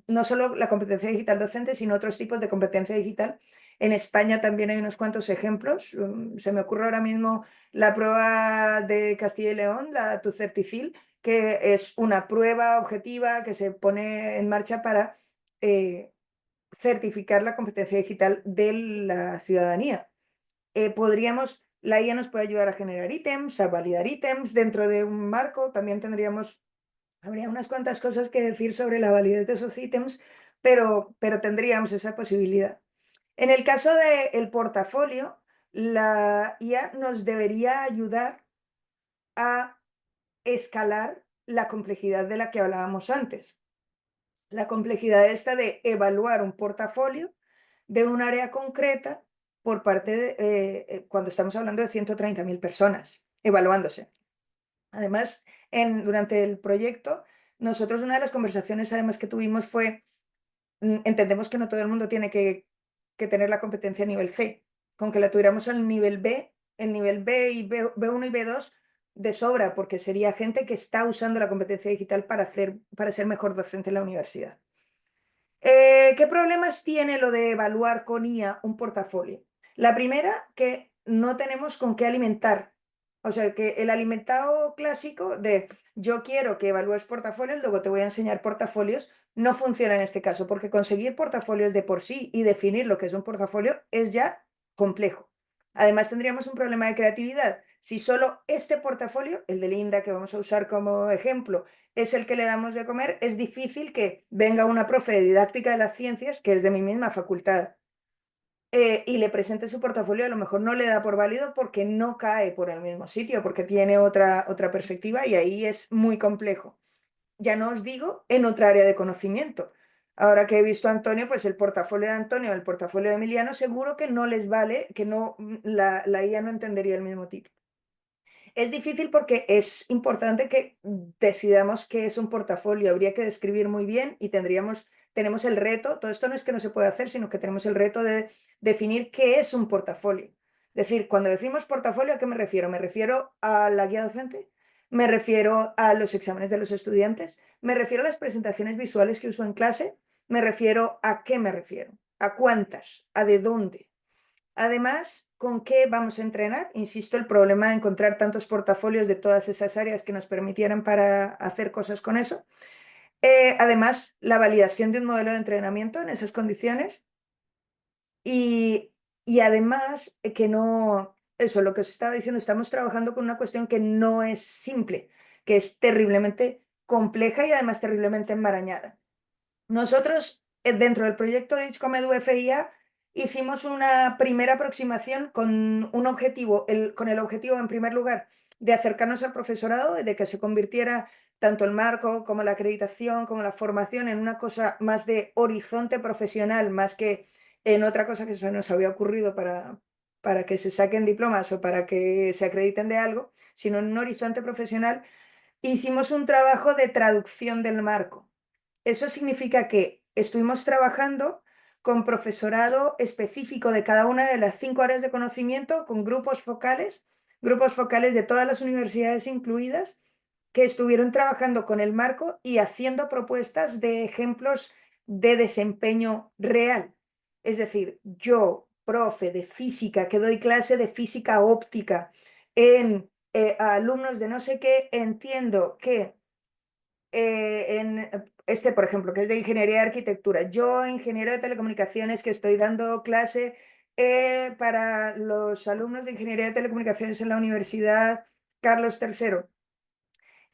Speaker 1: No solo la competencia digital docente, sino otros tipos de competencia digital. En España también hay unos cuantos ejemplos. Se me ocurre ahora mismo la prueba de Castilla y León, la TUCertifil, que es una prueba objetiva que se pone en marcha para certificar la competencia digital de la ciudadanía. La IA nos puede ayudar a generar ítems, a validar ítems dentro de un marco. También habría unas cuantas cosas que decir sobre la validez de esos ítems, pero tendríamos esa posibilidad. En el caso del portafolio, la IA nos debería ayudar a escalar la complejidad de la que hablábamos antes. La complejidad esta de evaluar un portafolio de un área concreta por parte de, cuando estamos hablando de 130.000 personas evaluándose. Además, durante el proyecto, nosotros una de las conversaciones además que tuvimos fue, entendemos que no todo el mundo tiene que tener la competencia a nivel C, con que la tuviéramos al nivel B, el nivel B y B1 y B2 de sobra, porque sería gente que está usando la competencia digital para ser mejor docente en la universidad. ¿Qué problemas tiene lo de evaluar con IA un portafolio? La primera, que no tenemos con qué alimentar. O sea, que el alimentado clásico de yo quiero que evalúes portafolios, luego te voy a enseñar portafolios, no funciona en este caso, porque conseguir portafolios de por sí y definir lo que es un portafolio es ya complejo. Además, tendríamos un problema de creatividad. Si solo este portafolio, el de Linda, que vamos a usar como ejemplo, es el que le damos de comer, es difícil que venga una profe de didáctica de las ciencias, que es de mi misma facultad, y le presente su portafolio, a lo mejor no le da por válido porque no cae por el mismo sitio, porque tiene otra perspectiva y ahí es muy complejo. Ya no os digo en otra área de conocimiento. Ahora que he visto a Antonio, pues el portafolio de Antonio, el portafolio de Emiliano, seguro que no les vale, que no, la IA no entendería el mismo tipo. Es difícil porque es importante que decidamos qué es un portafolio. Habría que describir muy bien y tenemos el reto, todo esto no es que no se pueda hacer, sino que tenemos el reto de definir qué es un portafolio. Es decir, cuando decimos portafolio, ¿a qué me refiero? ¿Me refiero a la guía docente? ¿Me refiero a los exámenes de los estudiantes? ¿Me refiero a las presentaciones visuales que uso en clase? ¿Me refiero a qué me refiero? ¿A cuántas? ¿A de dónde? Además, ¿con qué vamos a entrenar? Insisto, el problema de encontrar tantos portafolios de todas esas áreas que nos permitieran para hacer cosas con eso. Además, la validación de un modelo de entrenamiento en esas condiciones. Y además, que no, eso, lo que os estaba diciendo, estamos trabajando con una cuestión que no es simple, que es terriblemente compleja y además terriblemente enmarañada. Nosotros, dentro del proyecto de ITSCOM FIA, hicimos una primera aproximación con un objetivo, con el objetivo, en primer lugar, de acercarnos al profesorado, de que se convirtiera tanto el marco como la acreditación, como la formación en una cosa más de horizonte profesional, más que en otra cosa que se nos había ocurrido para que se saquen diplomas o para que se acrediten de algo, sino en un horizonte profesional. Hicimos un trabajo de traducción del marco. Eso significa que estuvimos trabajando con profesorado específico de cada una de las 5 áreas de conocimiento, con grupos focales de todas las universidades incluidas, que estuvieron trabajando con el marco y haciendo propuestas de ejemplos de desempeño real. Es decir, yo, profe de física, que doy clase de física óptica a alumnos de no sé qué, entiendo que en este, por ejemplo, que es de ingeniería de arquitectura. Yo, ingeniero de telecomunicaciones, que estoy dando clase para los alumnos de ingeniería de telecomunicaciones en la Universidad Carlos III.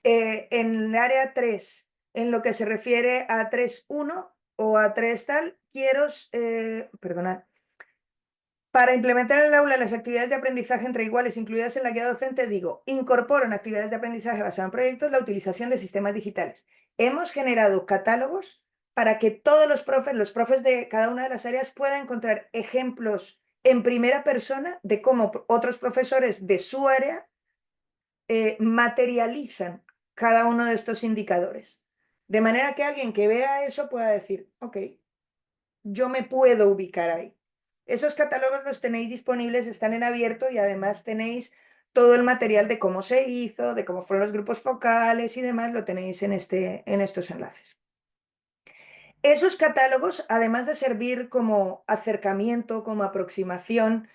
Speaker 1: En el área 3, en lo que se refiere a 3.1 o a 3 tal, perdonad. Para implementar en el aula las actividades de aprendizaje entre iguales incluidas en la guía docente, digo, incorporo en actividades de aprendizaje basadas en proyectos la utilización de sistemas digitales. Hemos generado catálogos para que todos los profes de cada una de las áreas puedan encontrar ejemplos en primera persona de cómo otros profesores de su área materializan cada uno de estos indicadores. De manera que alguien que vea eso pueda decir, ok, yo me puedo ubicar ahí. Esos catálogos los tenéis disponibles, están en abierto y además tenéis todo el material de cómo se hizo, de cómo fueron los grupos focales y demás, lo tenéis en estos enlaces. Esos catálogos, además de servir como acercamiento, como aproximación,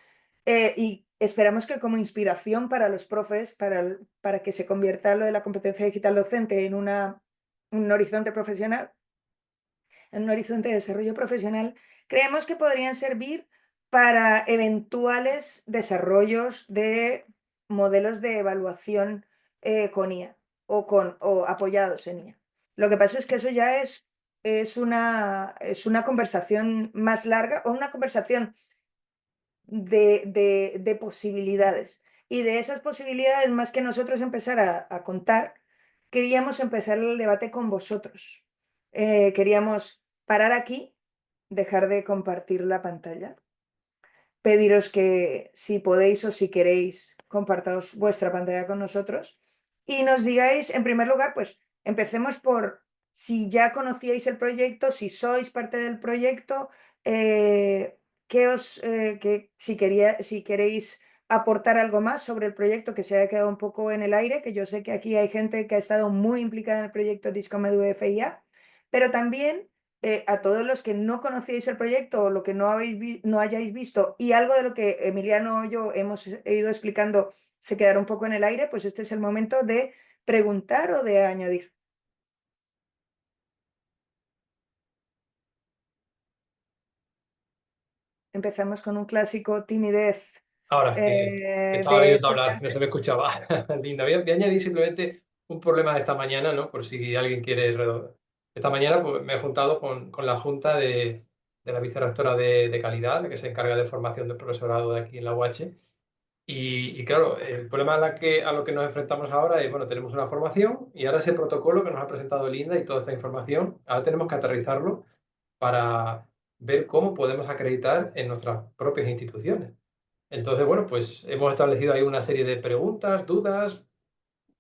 Speaker 1: y esperamos que como inspiración para los profes, para que se convierta lo de la competencia digital docente en un horizonte profesional, en un horizonte de desarrollo profesional, creemos que podrían servir para eventuales desarrollos de modelos de evaluación con IA o apoyados en IA. Lo que pasa es que eso ya es una conversación más larga o una conversación de posibilidades. Y de esas posibilidades, más que nosotros empezar a contar, queríamos empezar el debate con vosotros. Queríamos parar aquí, dejar de compartir la pantalla, pediros que si podéis o si queréis, compartaos vuestra pantalla con nosotros y nos digáis, en primer lugar, pues empecemos por si ya conocíais el proyecto, si sois parte del proyecto, si queréis aportar algo más sobre el proyecto que se haya quedado un poco en el aire, que yo sé que aquí hay gente que ha estado muy implicada en el proyecto Discomed FIA, pero también a todos los que no conocíais el proyecto o lo que no hayáis visto y algo de lo que Emiliano o yo hemos ido explicando se quedará un poco en el aire, pues este es el momento de preguntar o de añadir. Empezamos con un clásico timidez
Speaker 3: Ahora, que estaba
Speaker 1: de
Speaker 3: oyendo hablar, no se
Speaker 1: estudiante.
Speaker 3: me escuchaba. Linda. Voy a añadir simplemente un problema de esta mañana, ¿no? Por si alguien quiere... Esta mañana pues, me he juntado con la junta de la vicerrectora de calidad, la que se encarga de formación del profesorado de aquí en la UH. Y claro, el problema a lo que nos enfrentamos ahora es, bueno, tenemos una formación y ahora ese protocolo que nos ha presentado Linda y toda esta información, ahora tenemos que aterrizarlo para ver cómo podemos acreditar en nuestras propias instituciones. Entonces, bueno, pues hemos establecido ahí una serie de preguntas, dudas,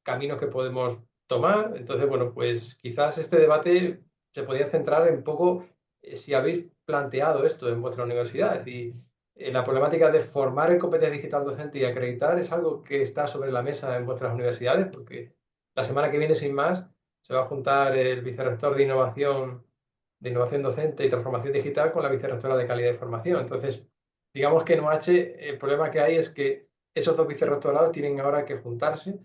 Speaker 3: caminos que podemos tomar. Entonces, bueno, pues quizás este debate se podría centrar en poco si habéis planteado esto en vuestra universidad. Es decir, la problemática de formar en competencia digital docente y acreditar es algo que está sobre la mesa en vuestras universidades, porque la semana que viene, sin más, se va a juntar el vicerrector de innovación docente y transformación digital con la vicerrectora de calidad de formación. Entonces, digamos que en OH el problema que hay es que esos dos vicerrectorados tienen ahora que juntarse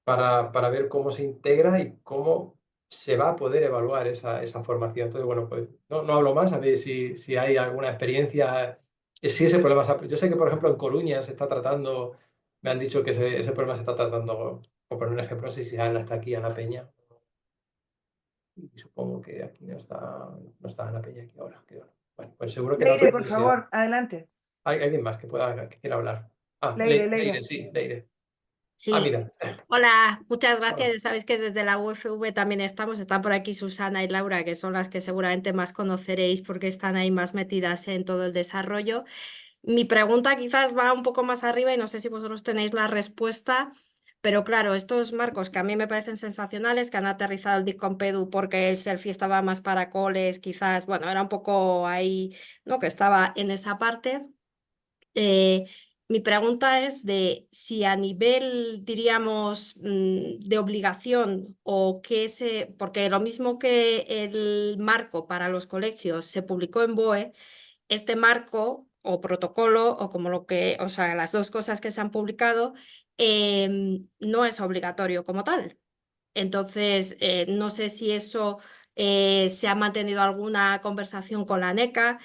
Speaker 3: para ver cómo se integra y cómo se va a poder evaluar esa formación. Entonces, bueno, pues no hablo más, a ver si hay alguna experiencia, si ese problema... Yo sé que, por ejemplo, en Coruña se está tratando, me han dicho que ese problema se está tratando, por poner un ejemplo, no sé si Ana está aquí, Ana Peña, y supongo que aquí no está Ana Peña aquí ahora. Bueno, pues seguro que en
Speaker 1: Leire,
Speaker 3: otra
Speaker 1: por
Speaker 3: universidad
Speaker 1: favor, adelante.
Speaker 3: hay alguien más que quiera hablar. Ah,
Speaker 1: Leire,
Speaker 3: Leire,
Speaker 1: Leire.
Speaker 3: sí, Leire. Ah,
Speaker 5: Sí,
Speaker 3: mira.
Speaker 5: hola, muchas gracias.
Speaker 3: Hola.
Speaker 5: Ya sabéis que desde la UFV también están por aquí Susana y Laura, que son las que seguramente más conoceréis porque están ahí más metidas en todo el desarrollo. Mi pregunta quizás va un poco más arriba y no sé si vosotros tenéis la respuesta, pero claro, estos marcos que a mí me parecen sensacionales, que han aterrizado el DICOMPEDU porque el selfie estaba más para coles, quizás, bueno, era un poco ahí, ¿no? Que estaba en esa parte. Eh, Mi pregunta es de si a nivel, diríamos, de obligación o porque lo mismo que el marco para los colegios se publicó en BOE, este marco o protocolo o como o sea, las dos cosas que se han publicado, no es obligatorio como tal. Entonces, no sé si eso se ha mantenido alguna conversación con la NECA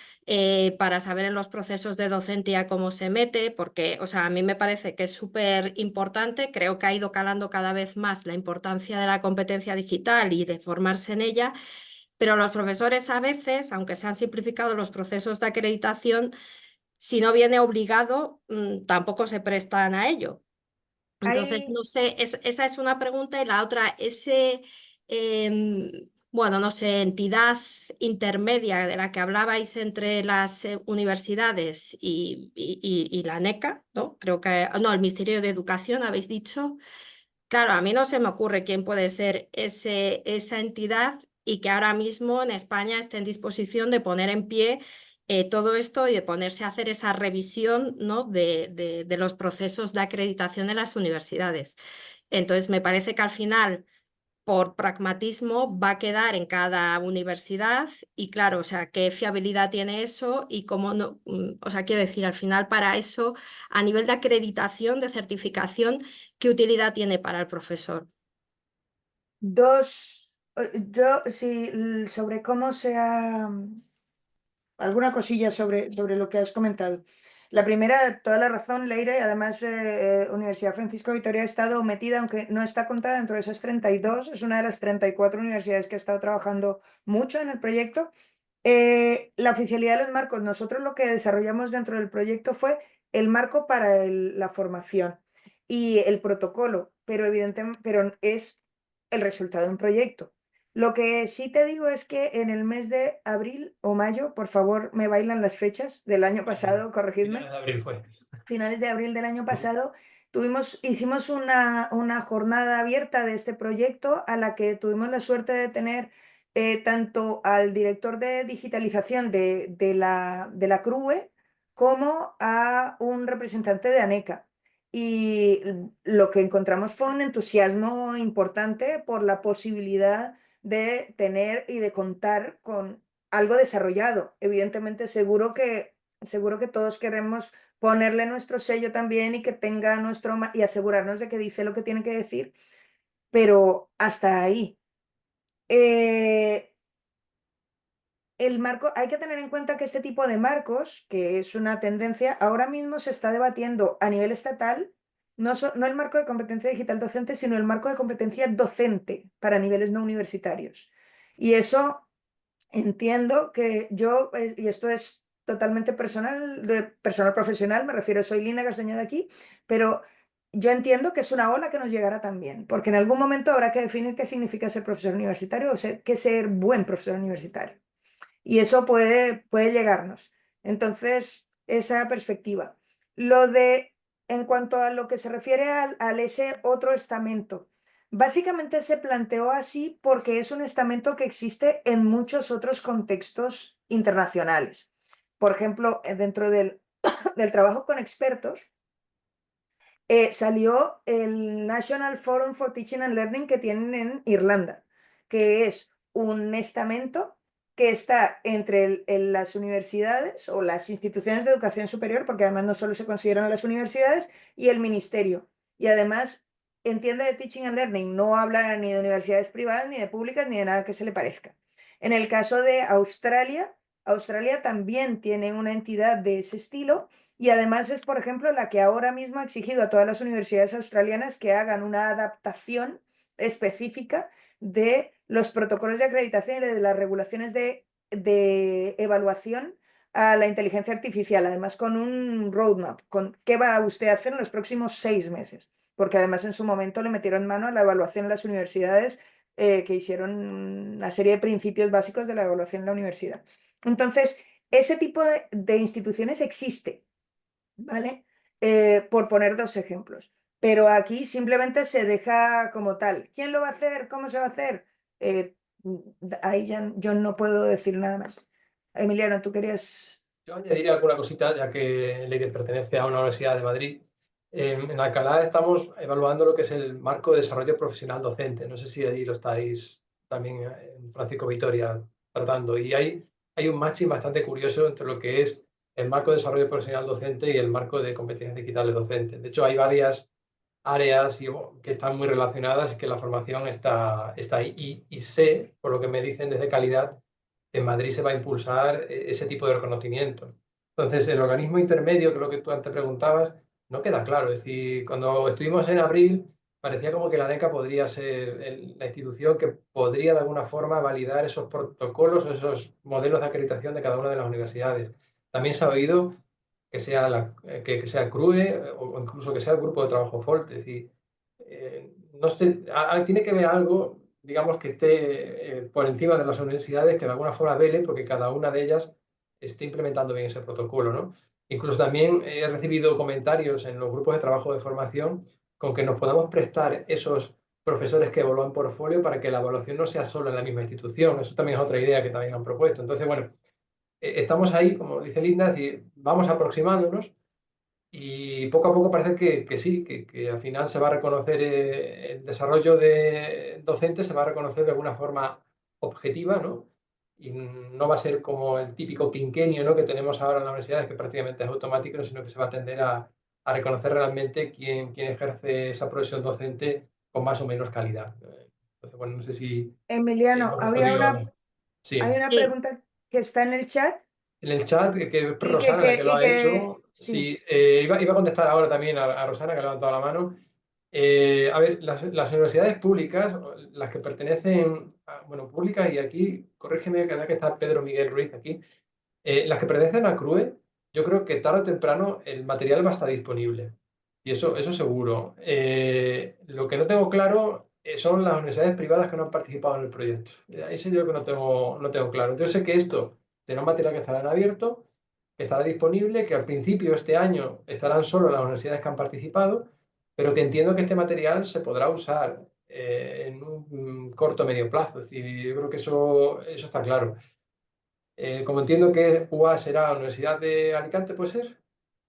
Speaker 5: para saber en los procesos de docencia cómo se mete, porque, o sea, a mí me parece que es súper importante, creo que ha ido calando cada vez más la importancia de la competencia digital y de formarse en ella, pero los profesores a veces, aunque se han simplificado los procesos de acreditación, si no viene obligado, tampoco se prestan a ello. Entonces,
Speaker 1: Hay,
Speaker 5: no sé, esa es una pregunta y la otra, bueno, no sé, entidad intermedia de la que hablabais entre las universidades y la NECA, ¿no? Creo que, no, el Ministerio de Educación, habéis dicho. Claro, a mí no se me ocurre quién puede ser esa entidad y que ahora mismo en España esté en disposición de poner en pie todo esto y de ponerse a hacer esa revisión, ¿no? de los procesos de acreditación de las universidades. Entonces, me parece que al final, por pragmatismo, va a quedar en cada universidad y claro, o sea, qué fiabilidad tiene eso y cómo no, o sea, quiero decir, al final para eso, a nivel de acreditación, de certificación, ¿qué utilidad tiene para el profesor?
Speaker 1: sobre cómo se ha, alguna cosilla sobre lo que has comentado. La primera, toda la razón, Leire, y además Universidad Francisco de Vitoria ha estado metida, aunque no está contada dentro de esas 32, es una de las 34 universidades que ha estado trabajando mucho en el proyecto. La oficialidad de los marcos, nosotros lo que desarrollamos dentro del proyecto fue el marco para la formación y el protocolo, pero evidentemente, pero es el resultado de un proyecto. Lo que sí te digo es que en el mes de abril o mayo, por favor, me bailan las fechas del año pasado, corregidme,
Speaker 3: Finales de abril fue.
Speaker 1: finales de abril del año pasado, hicimos una jornada abierta de este proyecto a la que tuvimos la suerte de tener tanto al director de digitalización de la CRUE como a un representante de ANECA. Y lo que encontramos fue un entusiasmo importante por la posibilidad de tener y de contar con algo desarrollado. Evidentemente, seguro que todos queremos ponerle nuestro sello también y que tenga y asegurarnos de que dice lo que tiene que decir, pero hasta ahí. El marco, hay que tener en cuenta que este tipo de marcos, que es una tendencia, ahora mismo se está debatiendo a nivel estatal, no el marco de competencia digital docente, sino el marco de competencia docente para niveles no universitarios. Y eso entiendo que yo, y esto es totalmente personal, personal profesional, me refiero, soy Linda Castañeda aquí, pero yo entiendo que es una ola que nos llegará también, porque en algún momento habrá que definir qué significa ser profesor universitario o qué ser buen profesor universitario. Y eso puede llegarnos. Entonces, esa perspectiva. En cuanto a lo que se refiere al ese otro estamento, básicamente se planteó así porque es un estamento que existe en muchos otros contextos internacionales. Por ejemplo, dentro del trabajo con expertos, salió el National Forum for Teaching and Learning que tienen en Irlanda, que es un estamento que está entre las universidades o las instituciones de educación superior, porque además no solo se consideran las universidades, y el ministerio. Y además entiende de Teaching and Learning, no habla ni de universidades privadas, ni de públicas, ni de nada que se le parezca. En el caso de Australia, Australia también tiene una entidad de ese estilo y además es, por ejemplo, la que ahora mismo ha exigido a todas las universidades australianas que hagan una adaptación específica de los protocolos de acreditación y de las regulaciones de evaluación a la inteligencia artificial, además con un roadmap, con qué va usted a hacer en los próximos 6 meses, porque además en su momento le metieron mano a la evaluación en las universidades, que hicieron una serie de principios básicos de la evaluación en la universidad. Entonces, ese tipo de instituciones existe, ¿vale? Por poner 2 ejemplos. Pero aquí simplemente se deja como tal. ¿Quién lo va a hacer? ¿Cómo se va a hacer? Ahí ya yo no puedo decir nada más. Emiliano, ¿tú querías...?
Speaker 3: Yo añadiría alguna cosita, ya que Leire pertenece a una universidad de Madrid. En Alcalá estamos evaluando lo que es el marco de desarrollo profesional docente. No sé si allí lo estáis también en Francisco Vitoria tratando. Y hay un matching bastante curioso entre lo que es el marco de desarrollo profesional docente y el marco de competencias digitales docentes. De hecho, hay varias áreas que están muy relacionadas y que la formación está ahí. Y sé, por lo que me dicen desde Calidad, en Madrid se va a impulsar ese tipo de reconocimiento. Entonces, el organismo intermedio, que es lo que tú antes preguntabas, no queda claro. Es decir, cuando estuvimos en abril, parecía como que la ANECA podría ser la institución que podría de alguna forma validar esos protocolos o esos modelos de acreditación de cada una de las universidades. También se ha oído que sea, que sea CRUE o incluso que sea el grupo de trabajo FOLT. Es decir, no sé, tiene que ver algo, digamos, que esté por encima de las universidades, que de alguna forma vele porque cada una de ellas esté implementando bien ese protocolo, ¿no? Incluso también he recibido comentarios en los grupos de trabajo de formación con que nos podamos prestar esos profesores que evalúan portfolio para que la evaluación no sea solo en la misma institución. Eso también es otra idea que también han propuesto. Entonces, bueno, estamos ahí, como dice Linda, es decir, vamos aproximándonos y poco a poco parece que sí, que al final se va a reconocer el desarrollo de docentes, se va a reconocer de alguna forma objetiva, ¿no? Y no va a ser como el típico quinquenio, ¿no?, que tenemos ahora en las universidades, que prácticamente es automático, sino que se va a tender a reconocer realmente quién ejerce esa profesión docente con más o menos calidad. Entonces, bueno, no sé si
Speaker 1: Emiliano,
Speaker 3: hemos respondido.
Speaker 1: hay
Speaker 3: Sí.
Speaker 1: una
Speaker 5: Sí.
Speaker 1: pregunta que está en el chat
Speaker 3: En el chat, que es
Speaker 1: y
Speaker 3: Rosana la que lo ha hecho.
Speaker 1: sí.
Speaker 3: Sí, iba a contestar ahora también a Rosana, que ha levantado la mano. A ver, las universidades públicas, las que pertenecen, bueno, públicas, y aquí, corrígeme, que está Pedro Miguel Ruiz aquí, las que pertenecen a CRUE, yo creo que tarde o temprano el material va a estar disponible. Y eso seguro. Lo que no tengo claro son las universidades privadas que no han participado en el proyecto. Eso yo que no tengo claro. Yo sé que esto será un material que estará en abierto, que estará disponible, que al principio de este año estarán solo las universidades que han participado, pero que entiendo que este material se podrá usar en un corto o medio plazo. Es decir, yo creo que eso está claro. Como entiendo que UA será la Universidad de Alicante, ¿puede ser?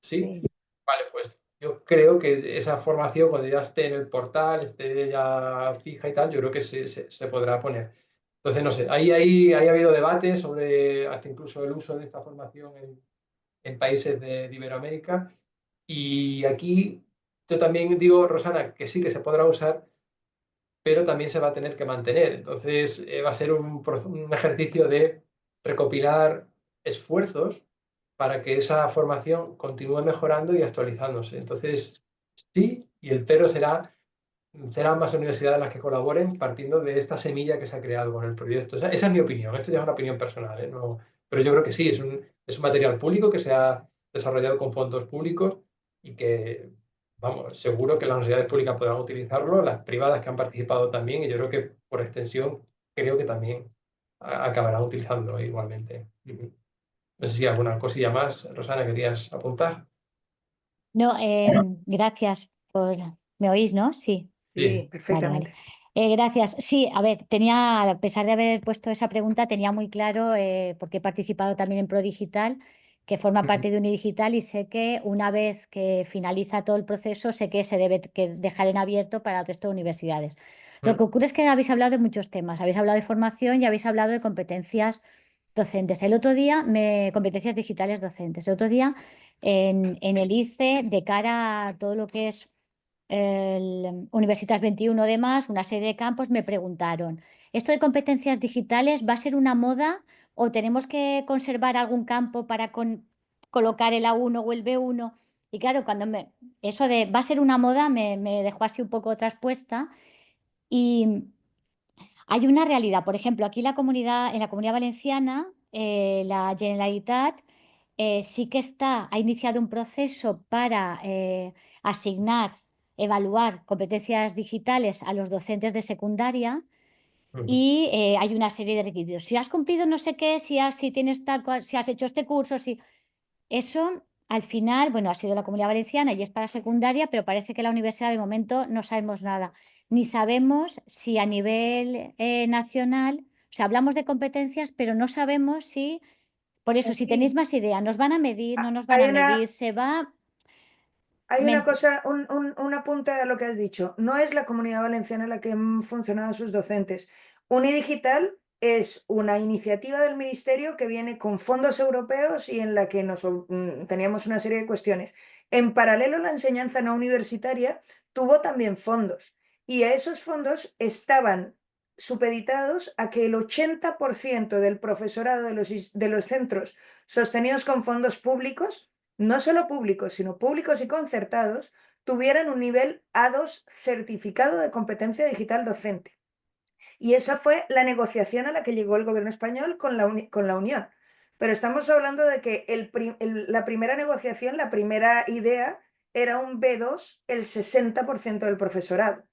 Speaker 3: Sí.
Speaker 6: Sí.
Speaker 3: Vale, pues yo creo que esa formación, cuando ya esté en el portal, esté ya fija y tal, yo creo que se podrá poner. Entonces, no sé, ahí ha habido debate sobre hasta incluso el uso de esta formación en países de Iberoamérica. Y aquí yo también digo, Rosana, que sí que se podrá usar, pero también se va a tener que mantener. Entonces, va a ser un ejercicio de recopilar esfuerzos para que esa formación continúe mejorando y actualizándose. Entonces, sí, y el pero serán más universidades las que colaboren partiendo de esta semilla que se ha creado con el proyecto. Esa es mi opinión, esto ya es una opinión personal, ¿eh? No, pero yo creo que sí, es un material público que se ha desarrollado con fondos públicos y que, vamos, seguro que las universidades públicas podrán utilizarlo, las privadas que han participado también, y yo creo que por extensión, creo que también acabarán utilizándolo igualmente. No sé si alguna cosilla más, Rosana, querías apuntar.
Speaker 6: No, gracias por... ¿Me oís, no? Sí.
Speaker 1: Sí,
Speaker 3: Sí.
Speaker 6: Vale, vale.
Speaker 1: perfectamente.
Speaker 6: Gracias. Sí, a ver, a pesar de haber puesto esa pregunta, tenía muy claro, porque he participado también en ProDigital, que forma parte de Unidigital, y sé que una vez que finaliza todo el proceso, sé que se debe dejar en abierto para el resto de universidades. Lo que ocurre es que habéis hablado de muchos temas, habéis hablado de formación y habéis hablado de competencias docentes. El otro día, competencias digitales docentes. El otro día, en el ICE, de cara a todo lo que es el Universitas 21 demás, una serie de campos, me preguntaron, ¿esto de competencias digitales va a ser una moda o tenemos que conservar algún campo para colocar el A1 o el B1? Y claro, eso de va a ser una moda me dejó así un poco traspuesta. Y hay una realidad, por ejemplo, aquí en la Comunidad Valenciana, la Generalitat sí que ha iniciado un proceso para asignar, evaluar competencias digitales a los docentes de secundaria, y hay una serie de requisitos. Si has cumplido no sé qué, si tienes si has hecho este curso, eso al final, bueno, ha sido la Comunidad Valenciana y es para secundaria, pero parece que la universidad de momento no sabemos nada. Ni sabemos si a nivel nacional, o sea, hablamos de competencias, pero no sabemos si, por eso, si
Speaker 1: Aquí
Speaker 6: tenéis más idea, ¿nos van a medir, no nos van a
Speaker 1: hay
Speaker 6: medir? Se va...
Speaker 1: hay una
Speaker 6: men-
Speaker 1: cosa, un apunte a lo que has dicho. No es la Comunidad Valenciana la que han funcionado sus docentes. Unidigital es una iniciativa del Ministerio que viene con fondos europeos y en la que teníamos una serie de cuestiones. En paralelo, la enseñanza no universitaria tuvo también fondos y a esos fondos estaban supeditados a que el 80% del profesorado de los centros sostenidos con fondos públicos, no solo públicos, sino públicos y concertados, tuvieran un nivel A2 certificado de competencia digital docente. Y esa fue la negociación a la que llegó el gobierno español con la Unión. Pero estamos hablando de que la primera negociación, la primera idea, era un B2 el 60% del profesorado.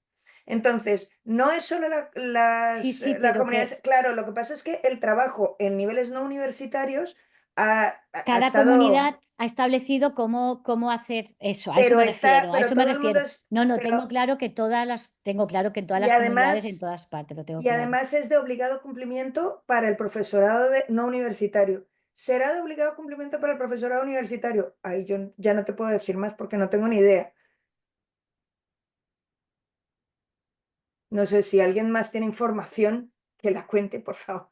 Speaker 1: Entonces, no es solo
Speaker 6: Sí,
Speaker 1: la
Speaker 6: pero
Speaker 1: comunidad.
Speaker 6: que
Speaker 1: Claro, lo que pasa es que el trabajo en niveles no universitarios ha
Speaker 6: cada
Speaker 1: estado.
Speaker 6: comunidad ha establecido cómo hacer eso, a eso me refiero, a
Speaker 1: Pero
Speaker 6: eso me
Speaker 1: todo el mundo
Speaker 6: refiero.
Speaker 1: es.
Speaker 6: No,
Speaker 1: Pero,
Speaker 6: tengo claro que en todas
Speaker 1: y
Speaker 6: las comunidades, en
Speaker 1: además.
Speaker 6: todas partes, lo tengo
Speaker 1: Y
Speaker 6: claro.
Speaker 1: además es de obligado cumplimiento para el profesorado no universitario. ¿Será de obligado cumplimiento para el profesorado universitario? Ahí yo ya no te puedo decir más porque no tengo ni idea. No sé si alguien más tiene información, que la cuente, por favor.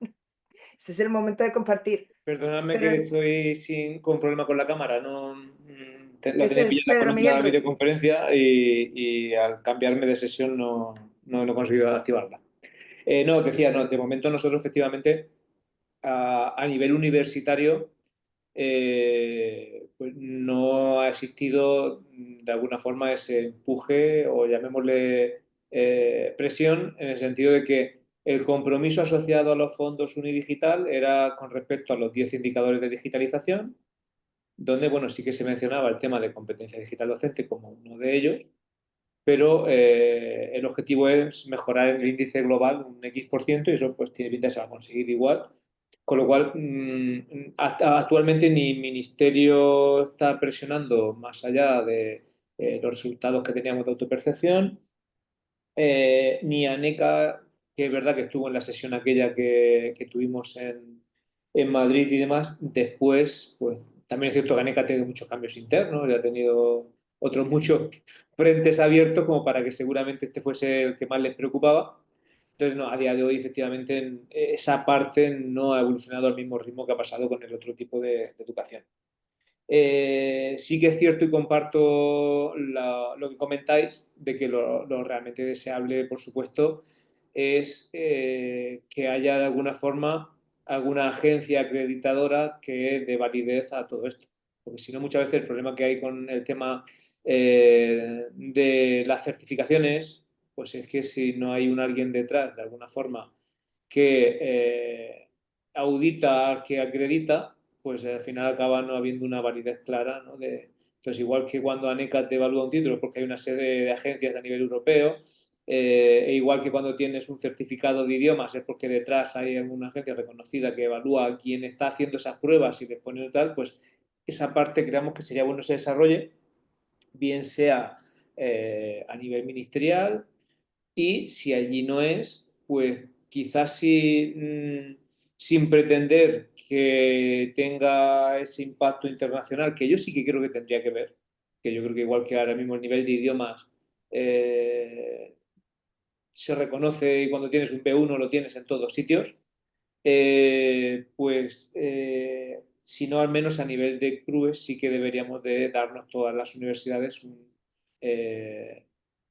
Speaker 1: Este es el momento de compartir.
Speaker 7: Perdonadme que
Speaker 1: Pero
Speaker 7: estoy con problema con la cámara, no la
Speaker 1: ese
Speaker 7: tenía
Speaker 1: es
Speaker 7: pillada con
Speaker 1: Pedro Miguel
Speaker 7: otra
Speaker 1: Ruiz.
Speaker 7: videoconferencia y al cambiarme de sesión no he conseguido activarla. No, decía, no, de momento nosotros efectivamente a nivel universitario pues no ha existido de alguna forma ese empuje o llamémosle presión en el sentido de que el compromiso asociado a los fondos Unidigital era con respecto a los 10 indicadores de digitalización, donde, bueno, sí que se mencionaba el tema de competencia digital docente como uno de ellos, pero el objetivo es mejorar el índice global un X% y eso pues tiene pinta de se va a conseguir igual. Con lo cual, actualmente ni el Ministerio está presionando más allá de los resultados que teníamos de autopercepción, ni ANECA, que es verdad que estuvo en la sesión aquella que tuvimos en Madrid y demás. Después, pues también es cierto que ANECA ha tenido muchos cambios internos, y ha tenido otros muchos frentes abiertos como para que seguramente este fuese el que más les preocupaba. Entonces, no, a día de hoy, efectivamente, esa parte no ha evolucionado al mismo ritmo que ha pasado con el otro tipo de educación. Sí que es cierto y comparto lo que comentáis de que lo realmente deseable, por supuesto, es que haya de alguna forma alguna agencia acreditadora que dé validez a todo esto. Porque si no, muchas veces el problema que hay con el tema de las certificaciones, pues es que si no hay alguien detrás, de alguna forma, que audita, que acredita, pues al final acaba no habiendo una validez clara, ¿no? Entonces, igual que cuando ANECA te evalúa un título, porque hay una serie de agencias a nivel europeo, e igual que cuando tienes un certificado de idiomas, es porque detrás hay alguna agencia reconocida que evalúa a quien está haciendo esas pruebas y le pone tal, pues esa parte creemos que sería bueno se desarrolle, bien sea a nivel ministerial, y si allí no es, pues quizás sí, sin pretender que tenga ese impacto internacional, que yo sí que creo que tendría que ver, que yo creo que igual que ahora mismo el nivel de idiomas se reconoce y cuando tienes un B1 lo tienes en todos sitios, pues si no al menos a nivel de CRUES sí que deberíamos de darnos todas las universidades un,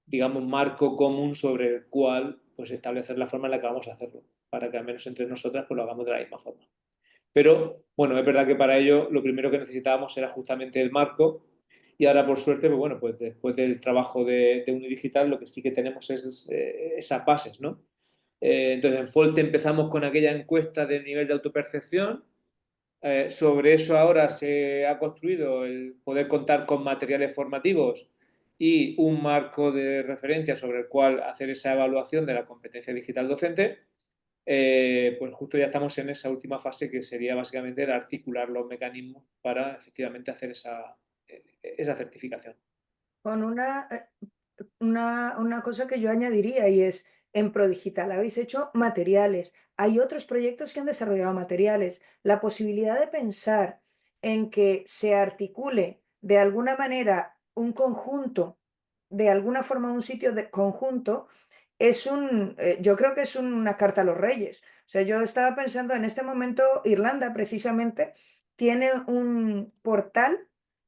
Speaker 7: digamos, marco común sobre el cual pues establecer la forma en la que vamos a hacerlo, para que al menos entre nosotras pues lo hagamos de la misma forma. Pero bueno, es verdad que para ello lo primero que necesitábamos era justamente el marco, y ahora por suerte, pues bueno, pues después del trabajo de Unidigital lo que sí que tenemos es esas bases, ¿no? Entonces en Folte empezamos con aquella encuesta de nivel de autopercepción. Sobre eso ahora se ha construido el poder contar con materiales formativos y un marco de referencia sobre el cual hacer esa evaluación de la competencia digital docente. Pues justo ya estamos en esa última fase, que sería básicamente el articular los mecanismos para efectivamente hacer esa certificación.
Speaker 1: Con una cosa que yo añadiría, y es, en ProDigital habéis hecho materiales, hay otros proyectos que han desarrollado materiales. La posibilidad de pensar en que se articule de alguna manera un conjunto, de alguna forma un sitio de conjunto, yo creo que es una carta a los reyes. O sea, yo estaba pensando en este momento, Irlanda precisamente tiene un portal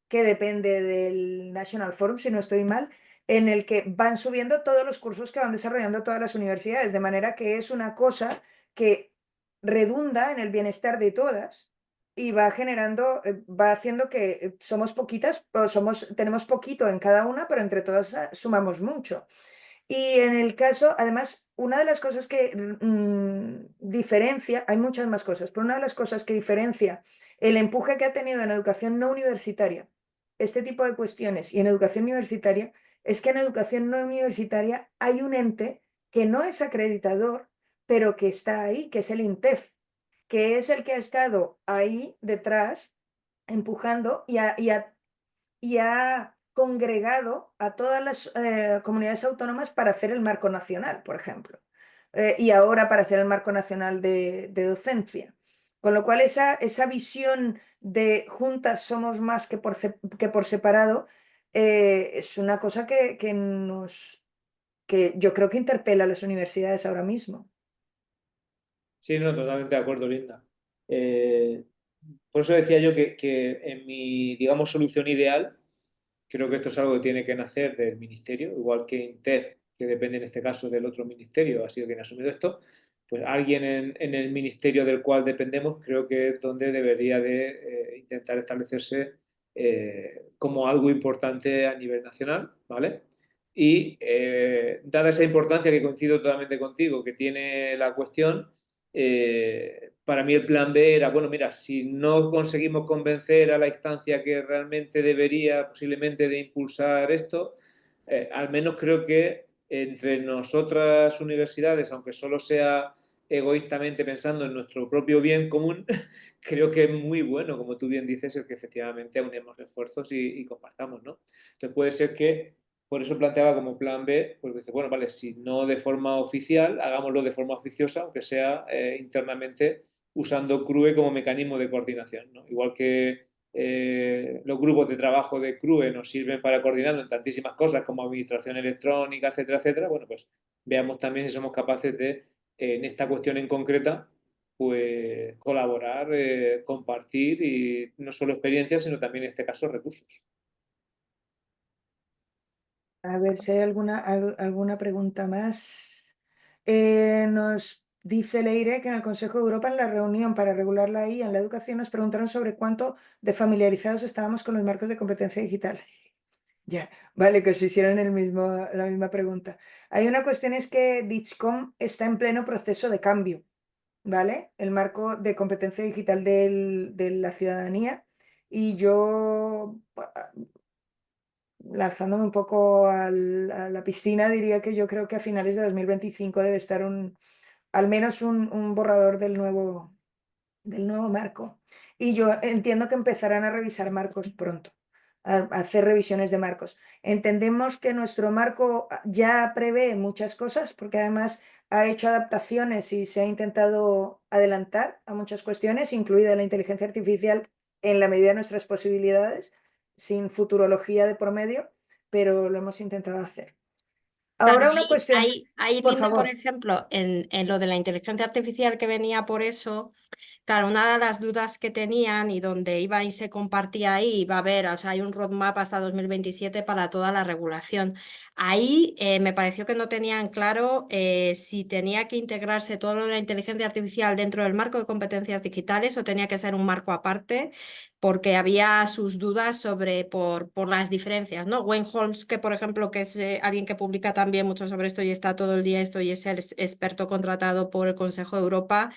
Speaker 1: que depende del National Forum, si no estoy mal, en el que van subiendo todos los cursos que van desarrollando todas las universidades, de manera que es una cosa que redunda en el bienestar de todas y va generando, va haciendo que somos poquitas, tenemos poquito en cada una, pero entre todas sumamos mucho. Y en el caso, además, una de las cosas que diferencia, hay muchas más cosas, pero una de las cosas que diferencia el empuje que ha tenido en educación no universitaria, este tipo de cuestiones, y en educación universitaria, es que en educación no universitaria hay un ente que no es acreditador, pero que está ahí, que es el INTEF, que es el que ha estado ahí detrás, empujando y ha congregado a todas las comunidades autónomas para hacer el marco nacional, por ejemplo, y ahora para hacer el marco nacional de docencia. Con lo cual esa visión de juntas somos más que por separado es una cosa que yo creo que interpela a las universidades ahora mismo.
Speaker 7: Sí, no, totalmente de acuerdo, Linda. Por eso decía yo que en mi, digamos, solución ideal, creo que esto es algo que tiene que nacer del ministerio, igual que INTEF, que depende en este caso del otro ministerio, ha sido quien ha asumido esto. Pues alguien en el ministerio del cual dependemos, creo que es donde debería de intentar establecerse como algo importante a nivel nacional, ¿vale? Y dada esa importancia, que coincido totalmente contigo, que tiene la cuestión, para mí el plan B era, bueno, mira, si no conseguimos convencer a la instancia que realmente debería posiblemente de impulsar esto, al menos creo que entre nosotras universidades, aunque solo sea egoístamente pensando en nuestro propio bien común, creo que es muy bueno, como tú bien dices, el que efectivamente aunemos esfuerzos y compartamos, ¿no? Entonces puede ser que, por eso planteaba como plan B, pues dice, bueno, vale, si no de forma oficial, hagámoslo de forma oficiosa, aunque sea internamente usando CRUE como mecanismo de coordinación, ¿no? Igual que los grupos de trabajo de CRUE nos sirven para coordinar en tantísimas cosas como administración electrónica, etcétera, etcétera, bueno, pues veamos también si somos capaces de, en esta cuestión en concreta, pues colaborar, compartir y no solo experiencias, sino también en este caso recursos.
Speaker 1: A ver si hay alguna pregunta más. Nos dice Leire que en el Consejo de Europa, en la reunión para regular la IA en la educación, nos preguntaron sobre cuánto de familiarizados estábamos con los marcos de competencia digital. Ya, vale, que os hicieron la misma pregunta. Hay una cuestión, es que DIGCOM está en pleno proceso de cambio, ¿vale? El marco de competencia digital de la ciudadanía, y yo, lanzándome un poco a la piscina, diría que yo creo que a finales de 2025 debe estar al menos un borrador del nuevo marco. Y yo entiendo que empezarán a revisar marcos pronto, a hacer revisiones de marcos. Entendemos que nuestro marco ya prevé muchas cosas, porque además ha hecho adaptaciones y se ha intentado adelantar a muchas cuestiones, incluida la inteligencia artificial, en la medida de nuestras posibilidades, sin futurología de por medio, pero lo hemos intentado hacer.
Speaker 5: Claro,
Speaker 1: Ahora una cuestión,
Speaker 5: ahí,
Speaker 1: por
Speaker 5: Linda, por
Speaker 1: favor.
Speaker 5: ejemplo, en lo de la inteligencia artificial que venía por eso, claro, una de las dudas que tenían y donde iba y se compartía ahí, va a haber, o sea, hay un roadmap hasta 2027 para toda la regulación. Ahí me pareció que no tenían claro si tenía que integrarse toda la inteligencia artificial dentro del marco de competencias digitales o tenía que ser un marco aparte, porque había sus dudas por las diferencias, ¿no? Wayne Holmes, que por ejemplo, que es alguien que publica también mucho sobre esto y está todo el día esto y es el experto contratado por el Consejo de Europa,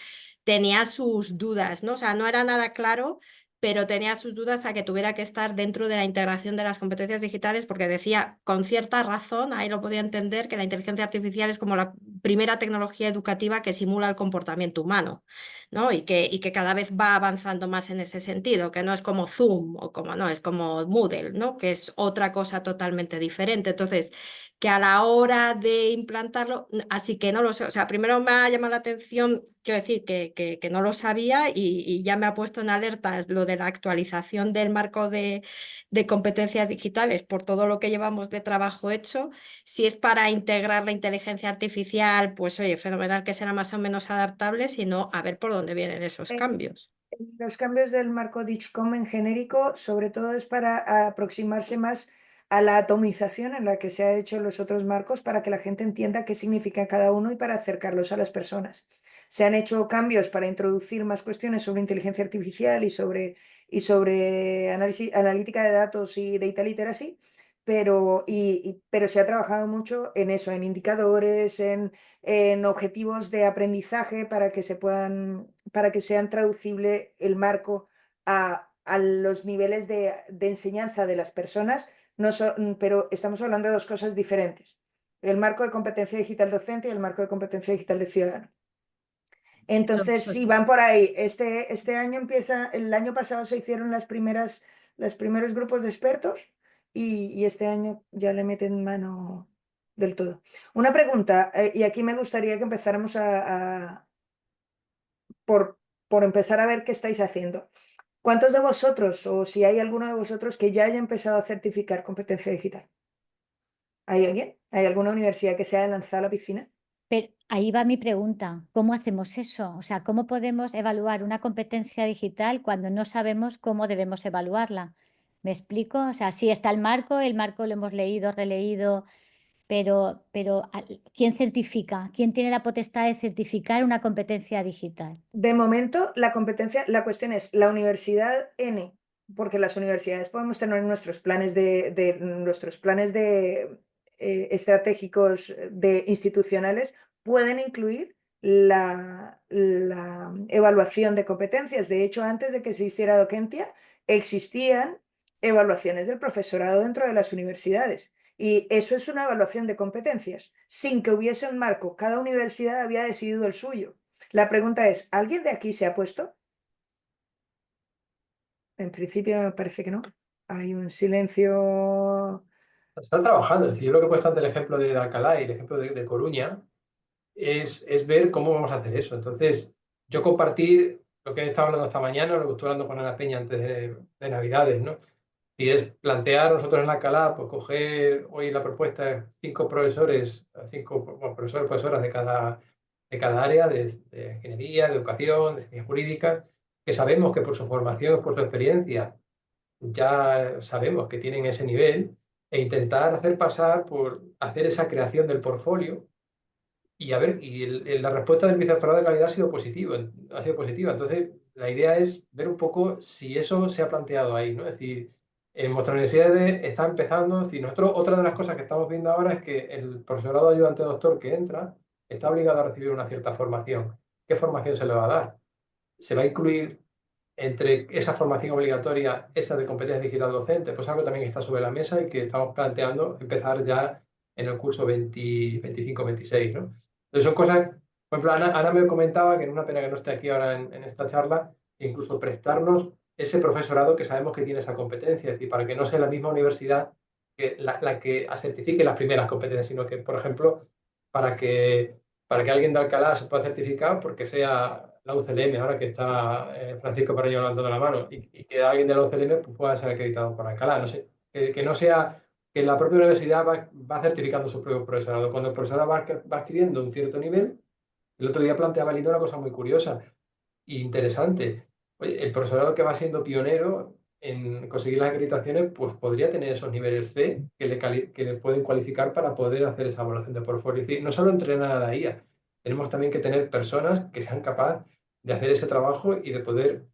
Speaker 5: tenía sus dudas, ¿no? O sea, no era nada claro, pero tenía sus dudas a que tuviera que estar dentro de la integración de las competencias digitales, porque decía, con cierta razón, ahí lo podía entender, que la inteligencia artificial es como la primera tecnología educativa que simula el comportamiento humano, ¿no? Y que cada vez va avanzando más en ese sentido, que no es como Zoom o como, no, es como Moodle, ¿no? Que es otra cosa totalmente diferente. Entonces, que a la hora de implantarlo, así que no lo sé, o sea, primero me ha llamado la atención, quiero decir, que no lo sabía y ya me ha puesto en alerta lo de la actualización del marco de competencias digitales por todo lo que llevamos de trabajo hecho. Si es para integrar la inteligencia artificial, pues oye, fenomenal, que será más o menos adaptable, sino a ver por dónde vienen esos cambios.
Speaker 1: Los cambios del marco DIGCOM en genérico, sobre todo, es para aproximarse más a la atomización en la que se ha hecho los otros marcos, para que la gente entienda qué significa cada uno y para acercarlos a las personas. Se han hecho cambios para introducir más cuestiones sobre inteligencia artificial y sobre analítica de datos y data literacy, pero se ha trabajado mucho en eso, en indicadores, en objetivos de aprendizaje, para que sean traducible el marco a los niveles de enseñanza de las personas. Pero estamos hablando de dos cosas diferentes: el marco de competencia digital docente y el marco de competencia digital de ciudadano. Entonces, sí, van por ahí. Este año empieza, el año pasado se hicieron los primeros grupos de expertos, y este año ya le meten mano del todo. Una pregunta, y aquí me gustaría que empezáramos por empezar a ver qué estáis haciendo. ¿Cuántos de vosotros, o si hay alguno de vosotros, que ya haya empezado a certificar competencia digital? ¿Hay alguien? ¿Hay alguna universidad que se haya lanzado a la piscina?
Speaker 6: Pero ahí va mi pregunta, ¿cómo hacemos eso? O sea, ¿cómo podemos evaluar una competencia digital cuando no sabemos cómo debemos evaluarla? ¿Me explico? O sea, sí está el marco lo hemos leído, releído, pero ¿quién certifica? ¿Quién tiene la potestad de certificar una competencia digital?
Speaker 1: De momento, la cuestión es la universidad N, porque las universidades podemos tener nuestros planes estratégicos institucionales, pueden incluir la evaluación de competencias. De hecho, antes de que se hiciera Docentia, existían evaluaciones del profesorado dentro de las universidades. Y eso es una evaluación de competencias, sin que hubiese un marco. Cada universidad había decidido el suyo. La pregunta es, ¿alguien de aquí se ha puesto? En principio me parece que no. Hay un silencio.
Speaker 3: Están trabajando. Es decir, yo lo que he puesto ante el ejemplo de Alcalá y el ejemplo de Coruña es ver cómo vamos a hacer eso. Entonces, yo compartir lo que he estado hablando esta mañana, lo que estuve hablando con Ana Peña antes de Navidades, ¿no? Y es plantear nosotros en Alcalá, pues coger hoy la propuesta de 5 profesores, 5 bueno, profesores, profesoras de cada área, de ingeniería, de educación, de ciencias jurídicas, que sabemos que por su formación, por su experiencia, ya sabemos que tienen ese nivel, e intentar hacer pasar por hacer esa creación del portfolio. Y a ver, la respuesta del vicerrectorado de calidad ha sido positiva, ha sido positiva. Entonces, la idea es ver un poco si eso se ha planteado ahí, ¿no? Es decir, en vuestra universidad está empezando, es decir, nosotros, otra de las cosas que estamos viendo ahora es que el profesorado ayudante doctor que entra está obligado a recibir una cierta formación. ¿Qué formación se le va a dar? ¿Se va a incluir entre esa formación obligatoria, esa de competencia digital docente? Pues algo también que está sobre la mesa y que estamos planteando empezar ya en el curso 25-26, ¿no? Entonces son cosas, por ejemplo, Ana me comentaba, que en una pena que no esté aquí ahora en esta charla, incluso prestarnos ese profesorado que sabemos que tiene esa competencia, es decir, para que no sea la misma universidad que la que certifique las primeras competencias, sino que, por ejemplo, para que, para que alguien de Alcalá se pueda certificar, porque sea la UCLM, ahora que está Francisco Parreño levantando la mano, y que alguien de la UCLM pues, pueda ser acreditado por Alcalá, no sé, que no sea que la propia universidad va certificando su propio profesorado. Cuando el profesorado va adquiriendo un cierto nivel, el otro día planteaba Linda una cosa muy curiosa e interesante. Oye, el profesorado que va siendo pionero en conseguir las acreditaciones, pues podría tener esos niveles C que le pueden cualificar para poder hacer esa evaluación de portfolio. Es decir, no solo entrenar a la IA, tenemos también que tener personas que sean capaces de hacer ese trabajo y de poder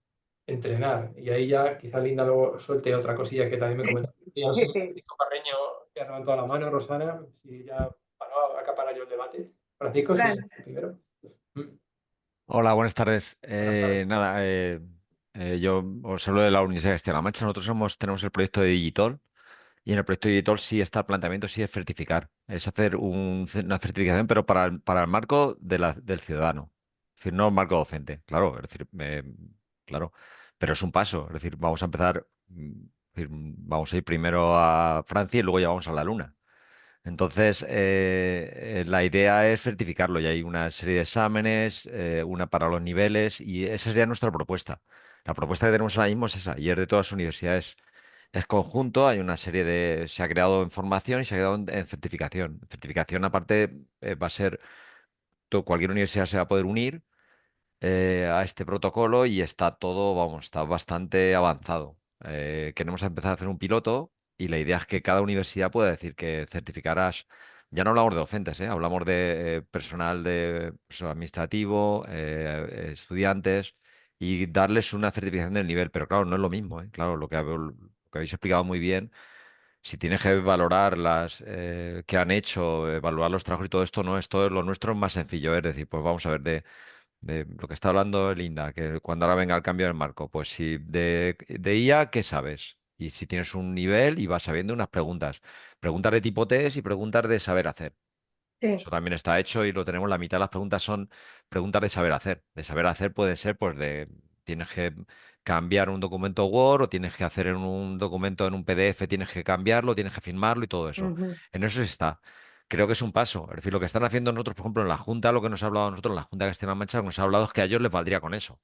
Speaker 3: entrenar. Y ahí ya quizá Linda luego suelte otra cosilla que también me comentó. Francisco Parreño, que ha levantado la mano, Rosana, si ya para no acaparar yo el debate. Francisco, sí,
Speaker 1: Fran,
Speaker 3: primero.
Speaker 8: Hola, buenas tardes.
Speaker 3: Buenas tardes.
Speaker 8: Yo os hablo de la Universidad de Castilla-La Mancha. Nosotros tenemos el proyecto de Digitol y en el proyecto de Digitol sí está el planteamiento, sí es certificar. Es hacer una certificación, pero para el marco del ciudadano. Es decir, no el marco docente, claro. Es decir, claro, pero es un paso. Es decir, vamos a empezar, es decir, vamos a ir primero a Francia y luego ya vamos a la Luna. Entonces, la idea es certificarlo y hay una serie de exámenes, una para los niveles y esa sería nuestra propuesta. La propuesta que tenemos ahora mismo es esa y es de todas las universidades. Es conjunto, hay una serie se ha creado en formación y se ha creado en certificación. Certificación aparte va a ser, cualquier universidad se va a poder unir a este protocolo y está todo, vamos, está bastante avanzado. Queremos empezar a hacer un piloto y la idea es que cada universidad pueda decir que certificarás, ya no hablamos de docentes, hablamos de personal de pues, administrativo, estudiantes y darles una certificación del nivel, pero claro, no es lo mismo, ¿eh? Claro, lo que habéis explicado muy bien. Si tienes que valorar las que han hecho, evaluar los trabajos y todo esto, no es todo lo nuestro es más sencillo, es decir, pues vamos a ver de lo que está hablando Linda, que cuando ahora venga el cambio del marco, pues si de IA, ¿qué sabes? Y si tienes un nivel y vas sabiendo unas preguntas. Preguntas de tipo test y preguntas de saber hacer.
Speaker 1: sí.
Speaker 8: Eso también está hecho y lo tenemos. La mitad de las preguntas son preguntas de saber hacer. De saber hacer puede ser, pues, tienes que cambiar un documento Word o tienes que hacer en un documento en un PDF, tienes que cambiarlo, tienes que firmarlo y todo eso.
Speaker 1: Ujú.
Speaker 8: En eso sí está. Creo que es un paso. Es decir, lo que están haciendo nosotros, por ejemplo, en la Junta, lo que nos ha hablado a nosotros, en la Junta de Castilla-La Mancha, lo que nos ha hablado es que a ellos les valdría con eso.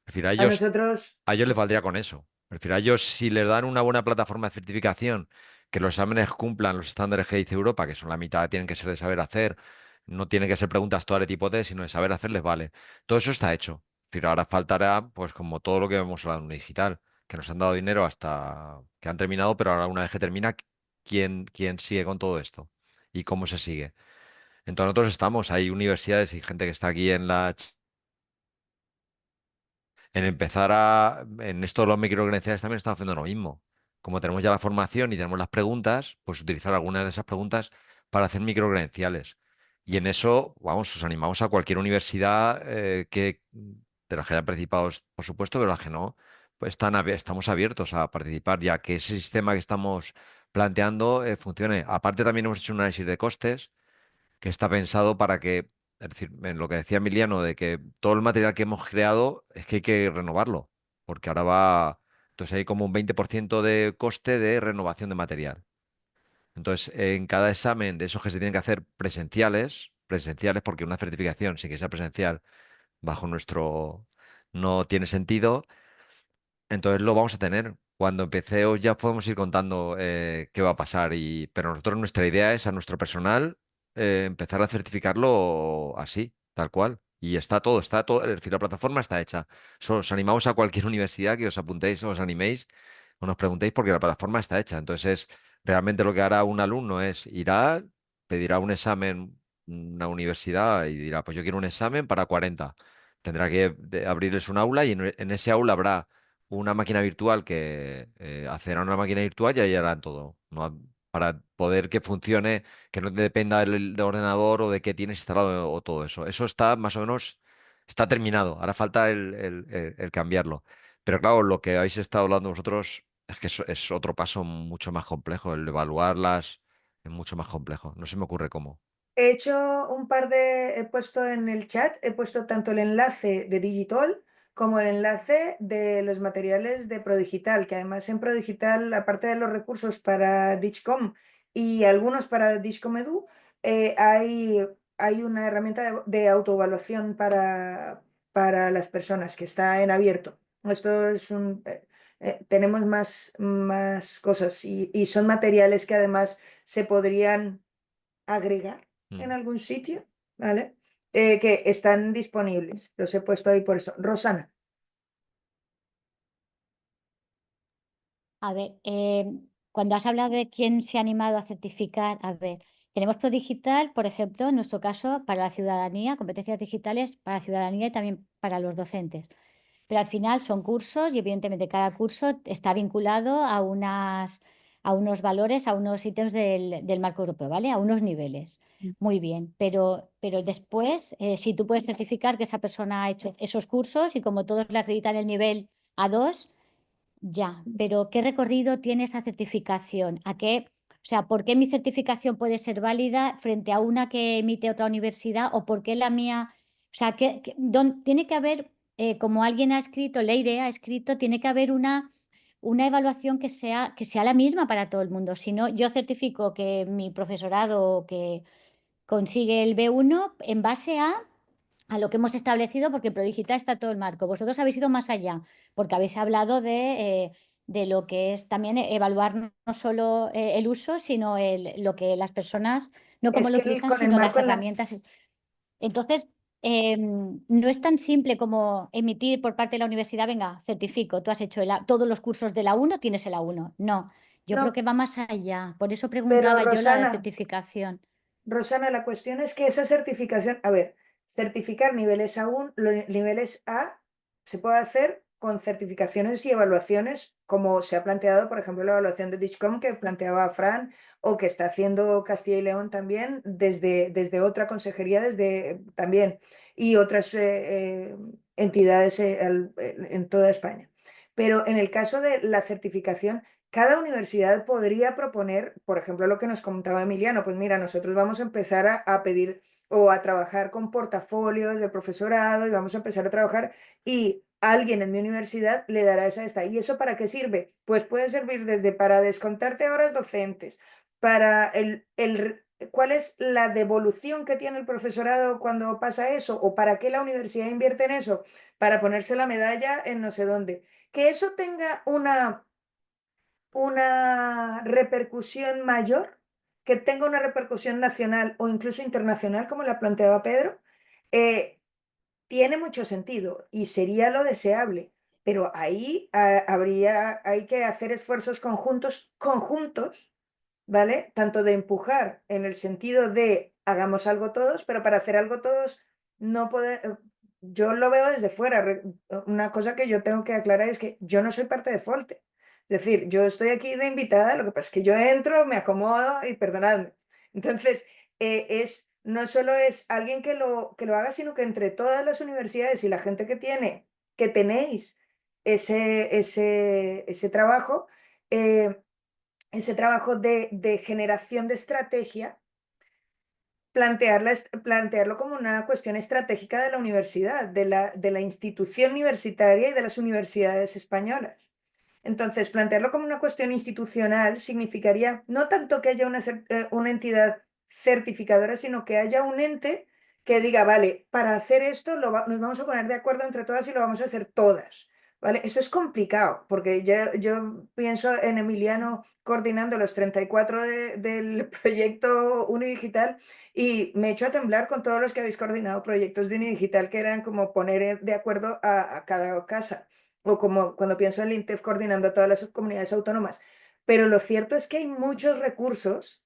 Speaker 8: Es decir,
Speaker 1: A nosotros,
Speaker 8: a ellos les valdría con eso. Es decir, a ellos si les dan una buena plataforma de certificación, que los exámenes cumplan los estándares que dice Europa, que son la mitad, tienen que ser de saber hacer, no tienen que ser preguntas todas de tipo test, sino de saber hacer les vale. Todo eso está hecho. Es decir, ahora faltará, pues como todo lo que vemos hablado en digital, que nos han dado dinero hasta que han terminado, pero ahora una vez que termina, ¿quién sigue con todo esto? ¿Y cómo se sigue? Entonces nosotros estamos, hay universidades y gente que está aquí en empezar en esto de los microcredenciales también estamos haciendo lo mismo. Como tenemos ya la formación y tenemos las preguntas, pues utilizar algunas de esas preguntas para hacer microcredenciales. Y en eso, vamos, os animamos a cualquier universidad de las que hayan participado, por supuesto, pero las que no, pues estamos abiertos a participar, ya que ese sistema que estamos planteando funcione. Aparte, también hemos hecho un análisis de costes que está pensado para que, es decir, en lo que decía Emiliano, de que todo el material que hemos creado es que hay que renovarlo, porque ahora Entonces hay como un 20% de coste de renovación de material. Entonces, en cada examen de esos que se tienen que hacer presenciales, porque una certificación sin que sea presencial, bajo nuestro no tiene sentido, entonces lo vamos a tener. Cuando empecé ya podemos ir contando qué va a pasar. Pero nosotros nuestra idea es a nuestro personal empezar a certificarlo así, tal cual. Y está todo, es decir, la plataforma está hecha. Os animamos a cualquier universidad que os apuntéis, os animéis o nos preguntéis porque la plataforma está hecha. Entonces, realmente lo que hará un alumno es irá, pedirá un examen una universidad y dirá, pues yo quiero un examen para 40. Tendrá que abrirles un aula y en ese aula habrá una máquina virtual que accederá a una máquina virtual y ahí harán todo, ¿no? Para poder que funcione, que no dependa del ordenador o de qué tienes instalado o todo eso. Eso está más o menos, está terminado. Ahora falta el cambiarlo. Pero claro, lo que habéis estado hablando vosotros es que es otro paso mucho más complejo. El evaluarlas es mucho más complejo. No se me ocurre cómo.
Speaker 1: He hecho he puesto en el chat, he puesto tanto el enlace de Digital como el enlace de los materiales de ProDigital, que además en ProDigital, aparte de los recursos para Digcom y algunos para Digcom Edu, hay una herramienta de autoevaluación para las personas que está en abierto. Esto es tenemos más cosas y son materiales que además se podrían agregar en
Speaker 8: Mm.
Speaker 1: algún sitio, ¿vale? Que están disponibles. Los he puesto ahí por eso. Rosana.
Speaker 6: A ver, cuando has hablado de quién se ha animado a certificar, a ver, tenemos ProDigital, por ejemplo, en nuestro caso, para la ciudadanía, competencias digitales para la ciudadanía y también para los docentes. Pero al final son cursos y evidentemente cada curso está vinculado a unos valores, a unos ítems del marco europeo, ¿vale? A unos niveles. Muy bien, pero después, si tú puedes certificar que esa persona ha hecho esos cursos y como todos le acreditan el nivel A2, ya, pero ¿qué recorrido tiene esa certificación? O sea, ¿por qué mi certificación puede ser válida frente a una que emite otra universidad o por qué la mía? O sea, tiene que haber, como alguien ha escrito, Leire ha escrito, tiene que haber una evaluación que sea la misma para todo el mundo. Si no, yo certifico que mi profesorado que consigue el B1 en base a lo que hemos establecido, porque en ProDigital está todo el marco. Vosotros habéis ido más allá, porque habéis hablado de lo que es también evaluar no solo el uso, sino lo que las personas, no cómo
Speaker 1: Es
Speaker 6: lo
Speaker 1: que
Speaker 6: utilizan,
Speaker 1: con el
Speaker 6: sino las
Speaker 1: marco en la...
Speaker 6: herramientas. Entonces, no es tan simple como emitir por parte de la universidad, venga, certifico, tú has hecho todos los cursos de la 1, tienes el A1. No, yo creo
Speaker 1: No,
Speaker 6: que va más allá. Por eso
Speaker 1: pero
Speaker 6: preguntaba yo la de
Speaker 1: Rosana,
Speaker 6: certificación.
Speaker 1: Rosana, la cuestión es que esa certificación, a ver, certificar niveles A1, niveles A, se puede hacer con certificaciones y evaluaciones, como se ha planteado, por ejemplo, la evaluación de Digcom que planteaba Fran, o que está haciendo Castilla y León también, desde otra consejería, desde también, y otras entidades en toda España. Pero en el caso de la certificación, cada universidad podría proponer, por ejemplo, lo que nos comentaba Emiliano, pues mira, nosotros vamos a empezar a pedir o a trabajar con portafolios del profesorado y vamos a empezar a trabajar y alguien en mi universidad le dará esta. ¿Y eso para qué sirve? Pues puede servir desde para descontarte horas docentes, para cuál es la devolución que tiene el profesorado cuando pasa eso o para qué la universidad invierte en eso, para ponerse la medalla en no sé dónde. Que eso tenga una repercusión mayor, que tenga una repercusión nacional o incluso internacional, como la planteaba Pedro, eh, tiene mucho sentido y sería lo deseable. Pero ahí hay que hacer esfuerzos conjuntos, ¿vale? Tanto de empujar en el sentido de hagamos algo todos, pero para hacer algo todos no yo lo veo desde fuera. Una cosa que yo tengo que aclarar es que yo no soy parte de Folte. Es decir, yo estoy aquí de invitada, lo que pasa es que yo entro, me acomodo y perdonadme. Entonces, no solo es alguien que lo haga, sino que entre todas las universidades y la gente que tenéis ese trabajo, eh, de generación de estrategia, plantearlo como una cuestión estratégica de la universidad, de la institución universitaria y de las universidades españolas. Entonces, plantearlo como una cuestión institucional significaría no tanto que haya una entidad certificadora, sino que haya un ente que diga, vale, para hacer esto nos vamos a poner de acuerdo entre todas y lo vamos a hacer todas. ¿Vale? Eso es complicado, porque yo pienso en Emiliano coordinando los 34 del proyecto Unidigital y me echo a temblar con todos los que habéis coordinado proyectos de Unidigital, que eran como poner de acuerdo a cada casa, o como cuando pienso en el INTEF coordinando a todas las subcomunidades autónomas. Pero lo cierto es que hay muchos recursos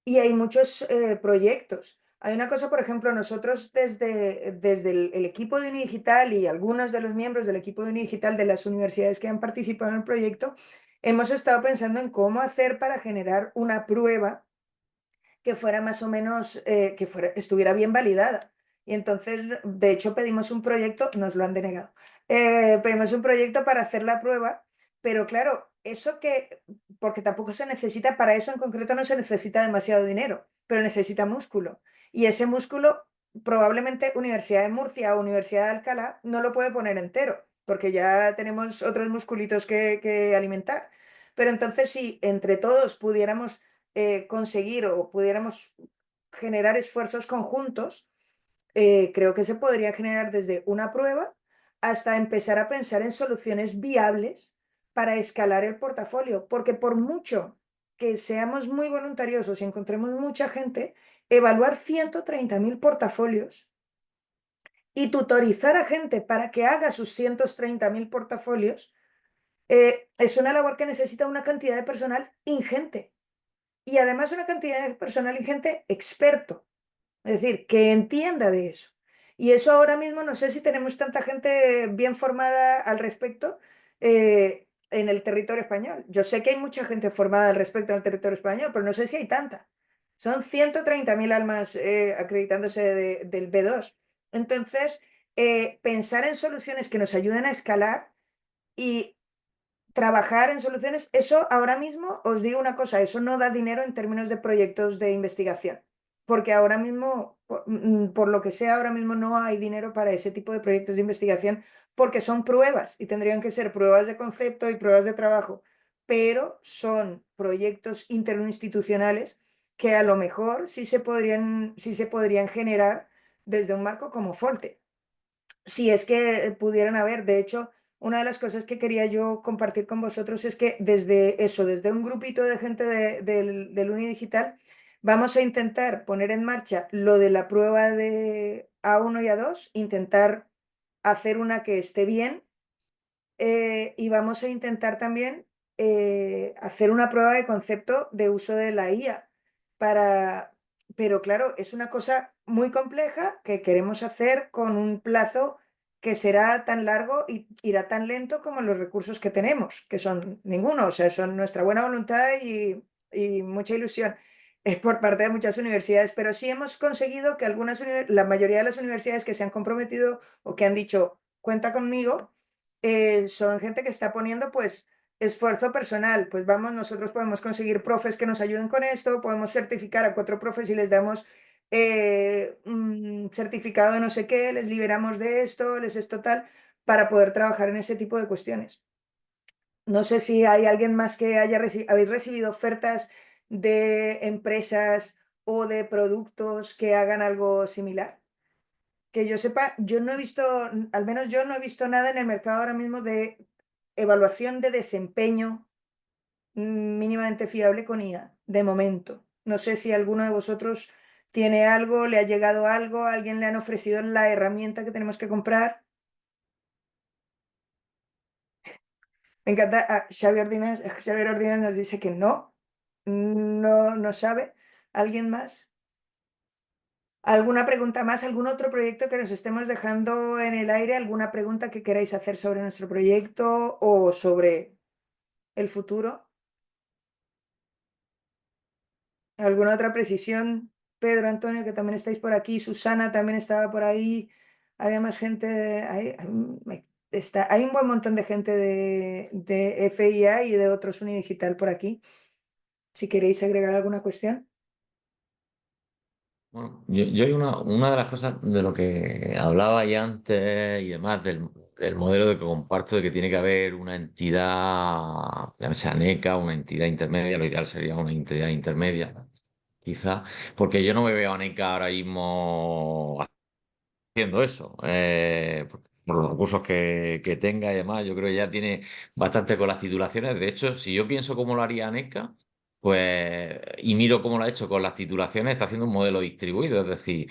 Speaker 1: y hay muchos proyectos. Hay una cosa, por ejemplo, nosotros desde el equipo de Unidigital y algunos de los miembros del equipo de Unidigital de las universidades que han participado en el proyecto, hemos estado pensando en cómo hacer para generar una prueba que fuera más o menos, estuviera bien validada. Y entonces, de hecho, pedimos un proyecto, nos lo han denegado, pedimos un proyecto para hacer la prueba, pero claro, porque tampoco se necesita, para eso en concreto no se necesita demasiado dinero, pero necesita músculo. Y ese músculo, probablemente Universidad de Murcia o Universidad de Alcalá no lo puede poner entero, porque ya tenemos otros musculitos que alimentar. Pero entonces, si entre todos pudiéramos conseguir o pudiéramos generar esfuerzos conjuntos, creo que se podría generar desde una prueba hasta empezar a pensar en soluciones viables para escalar el portafolio, porque por mucho que seamos muy voluntariosos y encontremos mucha gente, evaluar 130.000 portafolios y tutorizar a gente para que haga sus 130.000 portafolios es una labor que necesita una cantidad de personal ingente. Y además una cantidad de personal ingente experto, es decir, que entienda de eso. Y eso ahora mismo no sé si tenemos tanta gente bien formada al respecto en el territorio español. Yo sé que hay mucha gente formada al respecto en el territorio español, pero no sé si hay tanta. Son 130.000 almas acreditándose del B2. Entonces, pensar en soluciones que nos ayuden a escalar y trabajar en soluciones, eso ahora mismo os digo una cosa, eso no da dinero en términos de proyectos de investigación, porque ahora mismo, por lo que sea, ahora mismo no hay dinero para ese tipo de proyectos de investigación, porque son pruebas y tendrían que ser pruebas de concepto y pruebas de trabajo, pero son proyectos interinstitucionales que a lo mejor sí se podrían generar desde un marco como Folte. Si es que pudieran haber, de hecho, una de las cosas que quería yo compartir con vosotros es que desde un grupito de gente del Unidigital, vamos a intentar poner en marcha lo de la prueba de A1 y A2, intentar hacer una que esté bien y vamos a intentar también hacer una prueba de concepto de uso de la IA pero claro, es una cosa muy compleja que queremos hacer con un plazo que será tan largo y irá tan lento como los recursos que tenemos, que son ninguno, o sea, son nuestra buena voluntad y mucha ilusión por parte de muchas universidades, pero sí hemos conseguido que la mayoría de las universidades que se han comprometido o que han dicho, cuenta conmigo, son gente que está poniendo pues esfuerzo personal, pues vamos, nosotros podemos conseguir profes que nos ayuden con esto, podemos certificar a 4 profes y les damos un certificado de no sé qué, les liberamos de esto, les esto tal, para poder trabajar en ese tipo de cuestiones. No sé si hay alguien más que habéis recibido ofertas de empresas o de productos que hagan algo similar. Que yo sepa, yo no he visto, al menos yo no he visto nada en el mercado ahora mismo de evaluación de desempeño mínimamente fiable con IA, de momento. No sé si alguno de vosotros tiene algo, le ha llegado algo, a alguien le han ofrecido la herramienta que tenemos que comprar. Me encanta, Xavier Ordínez nos dice que no sabe. ¿Alguien más? ¿Alguna pregunta más? ¿Algún otro proyecto que nos estemos dejando en el aire? ¿Alguna pregunta que queráis hacer sobre nuestro proyecto o sobre el futuro? ¿Alguna otra precisión? Pedro, Antonio, que también estáis por aquí. Susana también estaba por ahí. Había más gente. Hay un buen montón de gente de FIA y de otros Unidigital por aquí. Si queréis agregar alguna cuestión.
Speaker 9: Bueno, yo hay una de las cosas de lo que hablaba ya antes y demás del modelo de que comparto, de que tiene que haber una entidad, ya sea NECA, una entidad intermedia, lo ideal sería una entidad intermedia, quizá, porque yo no me veo a NECA ahora mismo haciendo eso, por los recursos que tenga y demás, yo creo que ya tiene bastante con las titulaciones. De hecho, si yo pienso cómo lo haría NECA, pues, y miro cómo lo ha hecho con las titulaciones, está haciendo un modelo distribuido, es decir,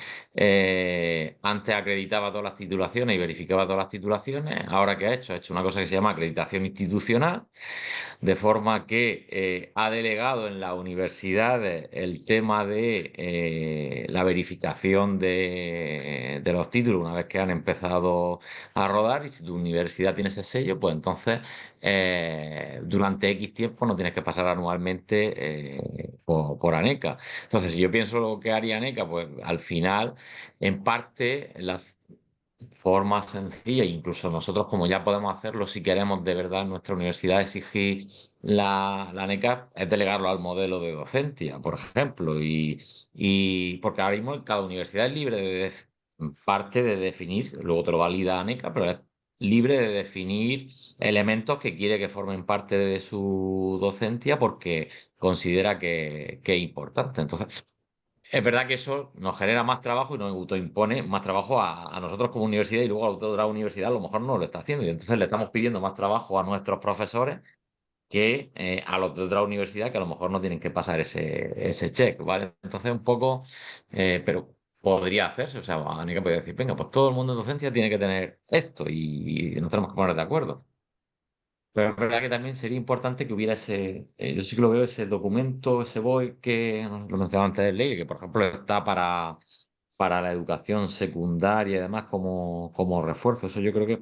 Speaker 9: antes acreditaba todas las titulaciones y verificaba todas las titulaciones, ahora ¿qué ha hecho? Ha hecho una cosa que se llama acreditación institucional, de forma que ha delegado en las universidades el tema de la verificación de los títulos una vez que han empezado a rodar, y si tu universidad tiene ese sello, pues entonces durante X tiempo no tienes que pasar anualmente por ANECA. Entonces, si yo pienso lo que haría ANECA, pues al final, en parte, la forma sencilla, incluso nosotros como ya podemos hacerlo, si queremos de verdad en nuestra universidad exigir la NECAP, es delegarlo al modelo de docencia, por ejemplo, y porque ahora mismo cada universidad es libre parte de definir, luego te lo valida NECA, pero es libre de definir elementos que quiere que formen parte de su docencia porque considera que es importante. Entonces, es verdad que eso nos genera más trabajo y nos autoimpone más trabajo a nosotros como universidad, y luego a la otra universidad a lo mejor no lo está haciendo. Y entonces le estamos pidiendo más trabajo a nuestros profesores que a los de otra universidad, que a lo mejor no tienen que pasar ese check, ¿vale? Entonces un poco, pero podría hacerse. O sea, Anika podría decir, venga, pues todo el mundo en docencia tiene que tener esto y nos tenemos que poner de acuerdo. Pero es verdad que también sería importante que hubiera yo sí que lo veo, ese documento, ese BOE que lo mencionaba antes de ley, que por ejemplo está para la educación secundaria y demás como refuerzo. Eso yo creo que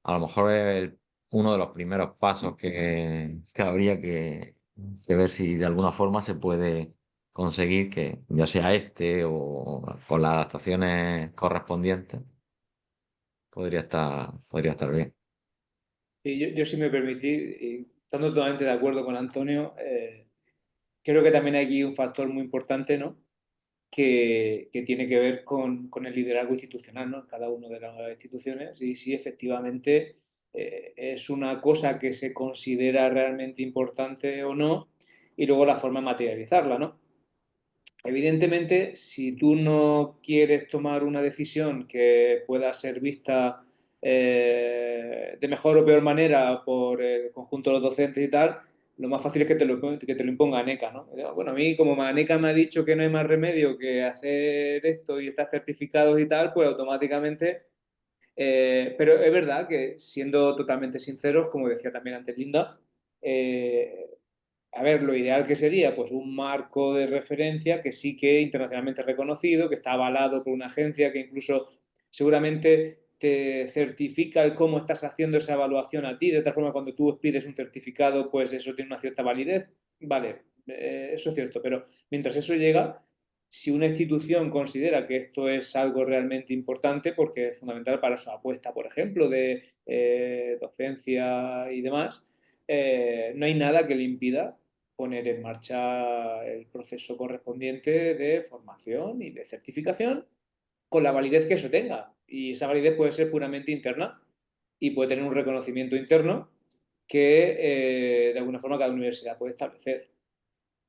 Speaker 9: a lo mejor es uno de los primeros pasos que habría que ver si de alguna forma se puede conseguir que ya sea este o con las adaptaciones correspondientes, podría estar bien.
Speaker 7: Y yo si me permitís, y estando totalmente de acuerdo con Antonio, creo que también hay aquí un factor muy importante, ¿no? Que tiene que ver con el liderazgo institucional, ¿no? Cada una de las instituciones, y si efectivamente es una cosa que se considera realmente importante o no, y luego la forma de materializarla, ¿no? Evidentemente, si tú no quieres tomar una decisión que pueda ser vista de mejor o peor manera por el conjunto de los docentes y tal, lo más fácil es que te lo imponga ANECA, ¿no? Bueno, a mí como ANECA me ha dicho que no hay más remedio que hacer esto y estar certificados y tal, pues automáticamente... pero es verdad que, siendo totalmente sinceros, como decía también antes Linda, eh, a ver, lo ideal que sería, pues un marco de referencia que sí que internacionalmente reconocido, que está avalado por una agencia que incluso seguramente te certifica el cómo estás haciendo esa evaluación a ti, de tal forma cuando tú pides un certificado, pues eso tiene una cierta validez. Vale, eso es cierto, pero mientras eso llega, si una institución considera que esto es algo realmente importante, porque es fundamental para su apuesta, por ejemplo, de docencia y demás, no hay nada que le impida poner en marcha el proceso correspondiente de formación y de certificación con la validez que eso tenga. Y esa validez puede ser puramente interna y puede tener un reconocimiento interno que de alguna forma cada universidad puede establecer.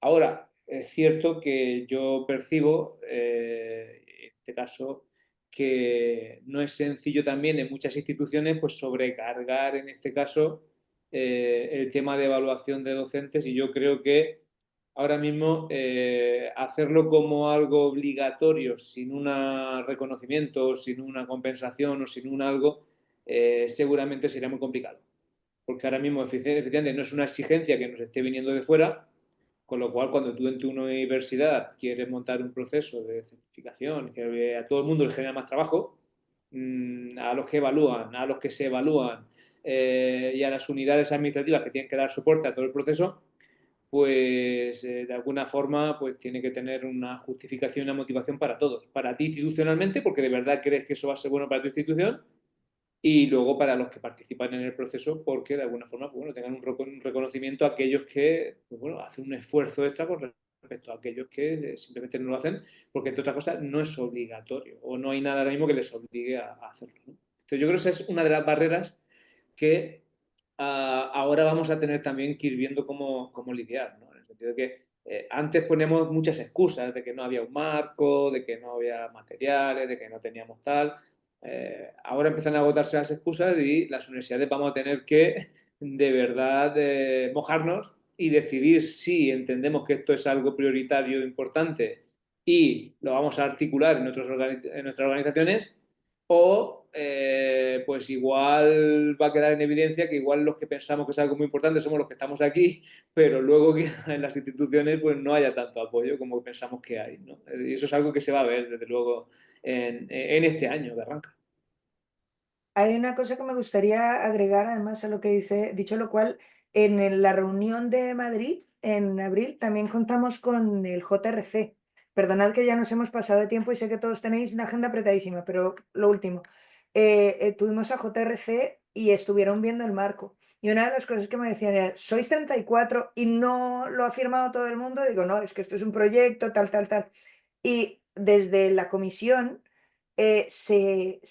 Speaker 7: Ahora, es cierto que yo percibo, en este caso, que no es sencillo también en muchas instituciones pues sobrecargar, en este caso, el tema de evaluación de docentes, y yo creo que ahora mismo hacerlo como algo obligatorio, sin un reconocimiento, sin una compensación o sin un algo, seguramente sería muy complicado. Porque ahora mismo, efectivamente, no es una exigencia que nos esté viniendo de fuera, con lo cual, cuando tú en tu universidad quieres montar un proceso de certificación que a todo el mundo le genera más trabajo, a los que evalúan, a los que se evalúan y a las unidades administrativas que tienen que dar soporte a todo el proceso, pues de alguna forma pues tiene que tener una justificación y una motivación para todos. Para ti institucionalmente, porque de verdad crees que eso va a ser bueno para tu institución, y luego para los que participan en el proceso, porque de alguna forma pues, bueno, tengan un reconocimiento a aquellos que pues, bueno, hacen un esfuerzo extra con respecto a aquellos que simplemente no lo hacen porque, entre otras cosas, no es obligatorio o no hay nada ahora mismo que les obligue a hacerlo, ¿no? Entonces, yo creo que esa es una de las barreras que ahora vamos a tener también que ir viendo cómo lidiar, ¿no? En el sentido de que antes poníamos muchas excusas de que no había un marco, de que no había materiales, de que no teníamos tal. Ahora empiezan a agotarse las excusas y las universidades vamos a tener que de verdad mojarnos y decidir si entendemos que esto es algo prioritario, importante y lo vamos a articular en nuestras organizaciones, o pues igual va a quedar en evidencia que igual los que pensamos que es algo muy importante somos los que estamos aquí, pero luego que en las instituciones pues no haya tanto apoyo como pensamos que hay, ¿no? Y eso es algo que se va a ver desde luego en este año que arranca.
Speaker 1: Hay una cosa que me gustaría agregar además a lo que dicho lo cual, la reunión de Madrid en abril también contamos con el JRC. Perdonad que ya nos hemos pasado de tiempo y sé que todos tenéis una agenda apretadísima, pero lo último, tuvimos a JRC y estuvieron viendo el marco. Y una de las cosas que me decían era, ¿sois 34 y no lo ha firmado todo el mundo? Digo, no, es que esto es un proyecto, tal, tal, tal. Y desde la comisión se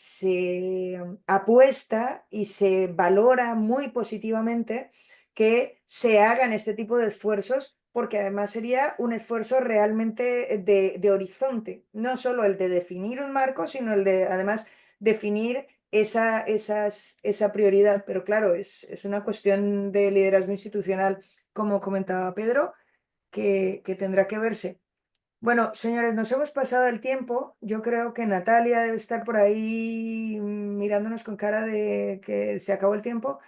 Speaker 1: apuesta y se valora muy positivamente que se hagan este tipo de esfuerzos, porque además sería un esfuerzo realmente de horizonte, no solo el de definir un marco, sino el de además definir esa prioridad. Pero claro, es una cuestión de liderazgo institucional, como comentaba Pedro, que tendrá que verse. Bueno, señores, nos hemos pasado el tiempo. Yo creo que Natalia debe estar por ahí mirándonos con cara de que se acabó el tiempo,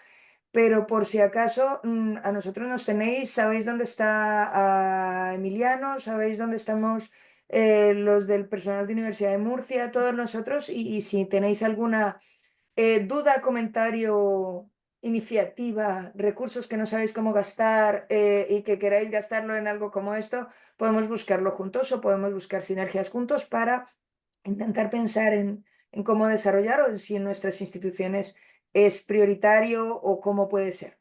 Speaker 1: pero por si acaso a nosotros nos tenéis, sabéis dónde está Emiliano, sabéis dónde estamos los del personal de Universidad de Murcia, todos nosotros, y si tenéis alguna duda, comentario, iniciativa, recursos que no sabéis cómo gastar y que queráis gastarlo en algo como esto, podemos buscarlo juntos o podemos buscar sinergias juntos para intentar pensar en cómo desarrollar o si en nuestras instituciones es prioritario o cómo puede ser.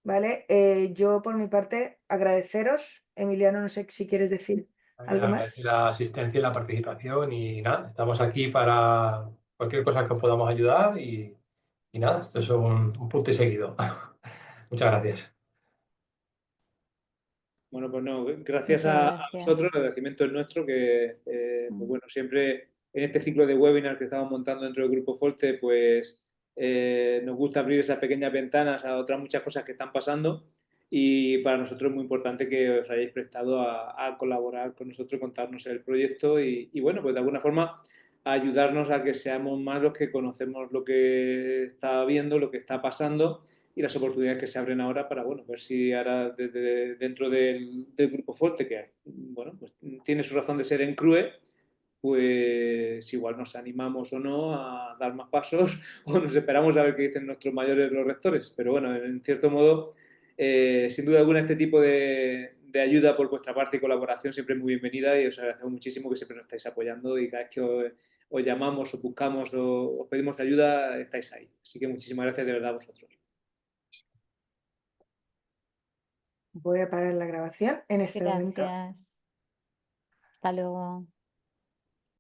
Speaker 1: ¿Vale? Yo por mi parte agradeceros. Emiliano, no sé si quieres decir algo más.
Speaker 3: Agradecer la asistencia y la participación y nada, estamos aquí para cualquier cosa que os podamos ayudar y nada, esto es un punto y seguido. Muchas gracias.
Speaker 7: Bueno, pues no, gracias
Speaker 6: Muchas
Speaker 7: a
Speaker 6: gracias.
Speaker 7: vosotros, el agradecimiento es nuestro, que pues bueno, siempre en este ciclo de webinar que estamos montando dentro del Grupo Folte, pues nos gusta abrir esas pequeñas ventanas a otras muchas cosas que están pasando, y para nosotros es muy importante que os hayáis prestado a colaborar con nosotros, contarnos el proyecto y bueno, pues de alguna forma ayudarnos a que seamos más los que conocemos lo que está habiendo, lo que está pasando y las oportunidades que se abren ahora para, bueno, ver si ahora desde dentro del Grupo Fuerte, que, bueno, pues tiene su razón de ser en CRUE, pues igual nos animamos o no a dar más pasos o nos esperamos a ver qué dicen nuestros mayores, los rectores. Pero bueno, en cierto modo, sin duda alguna, este tipo de ayuda por vuestra parte y colaboración siempre es muy bienvenida, y os agradecemos muchísimo que siempre nos estáis apoyando y cada vez que os llamamos, os buscamos o os pedimos ayuda, estáis ahí. Así que muchísimas gracias de verdad a vosotros.
Speaker 1: Voy a parar la grabación en este momento.
Speaker 6: Gracias. Hasta luego.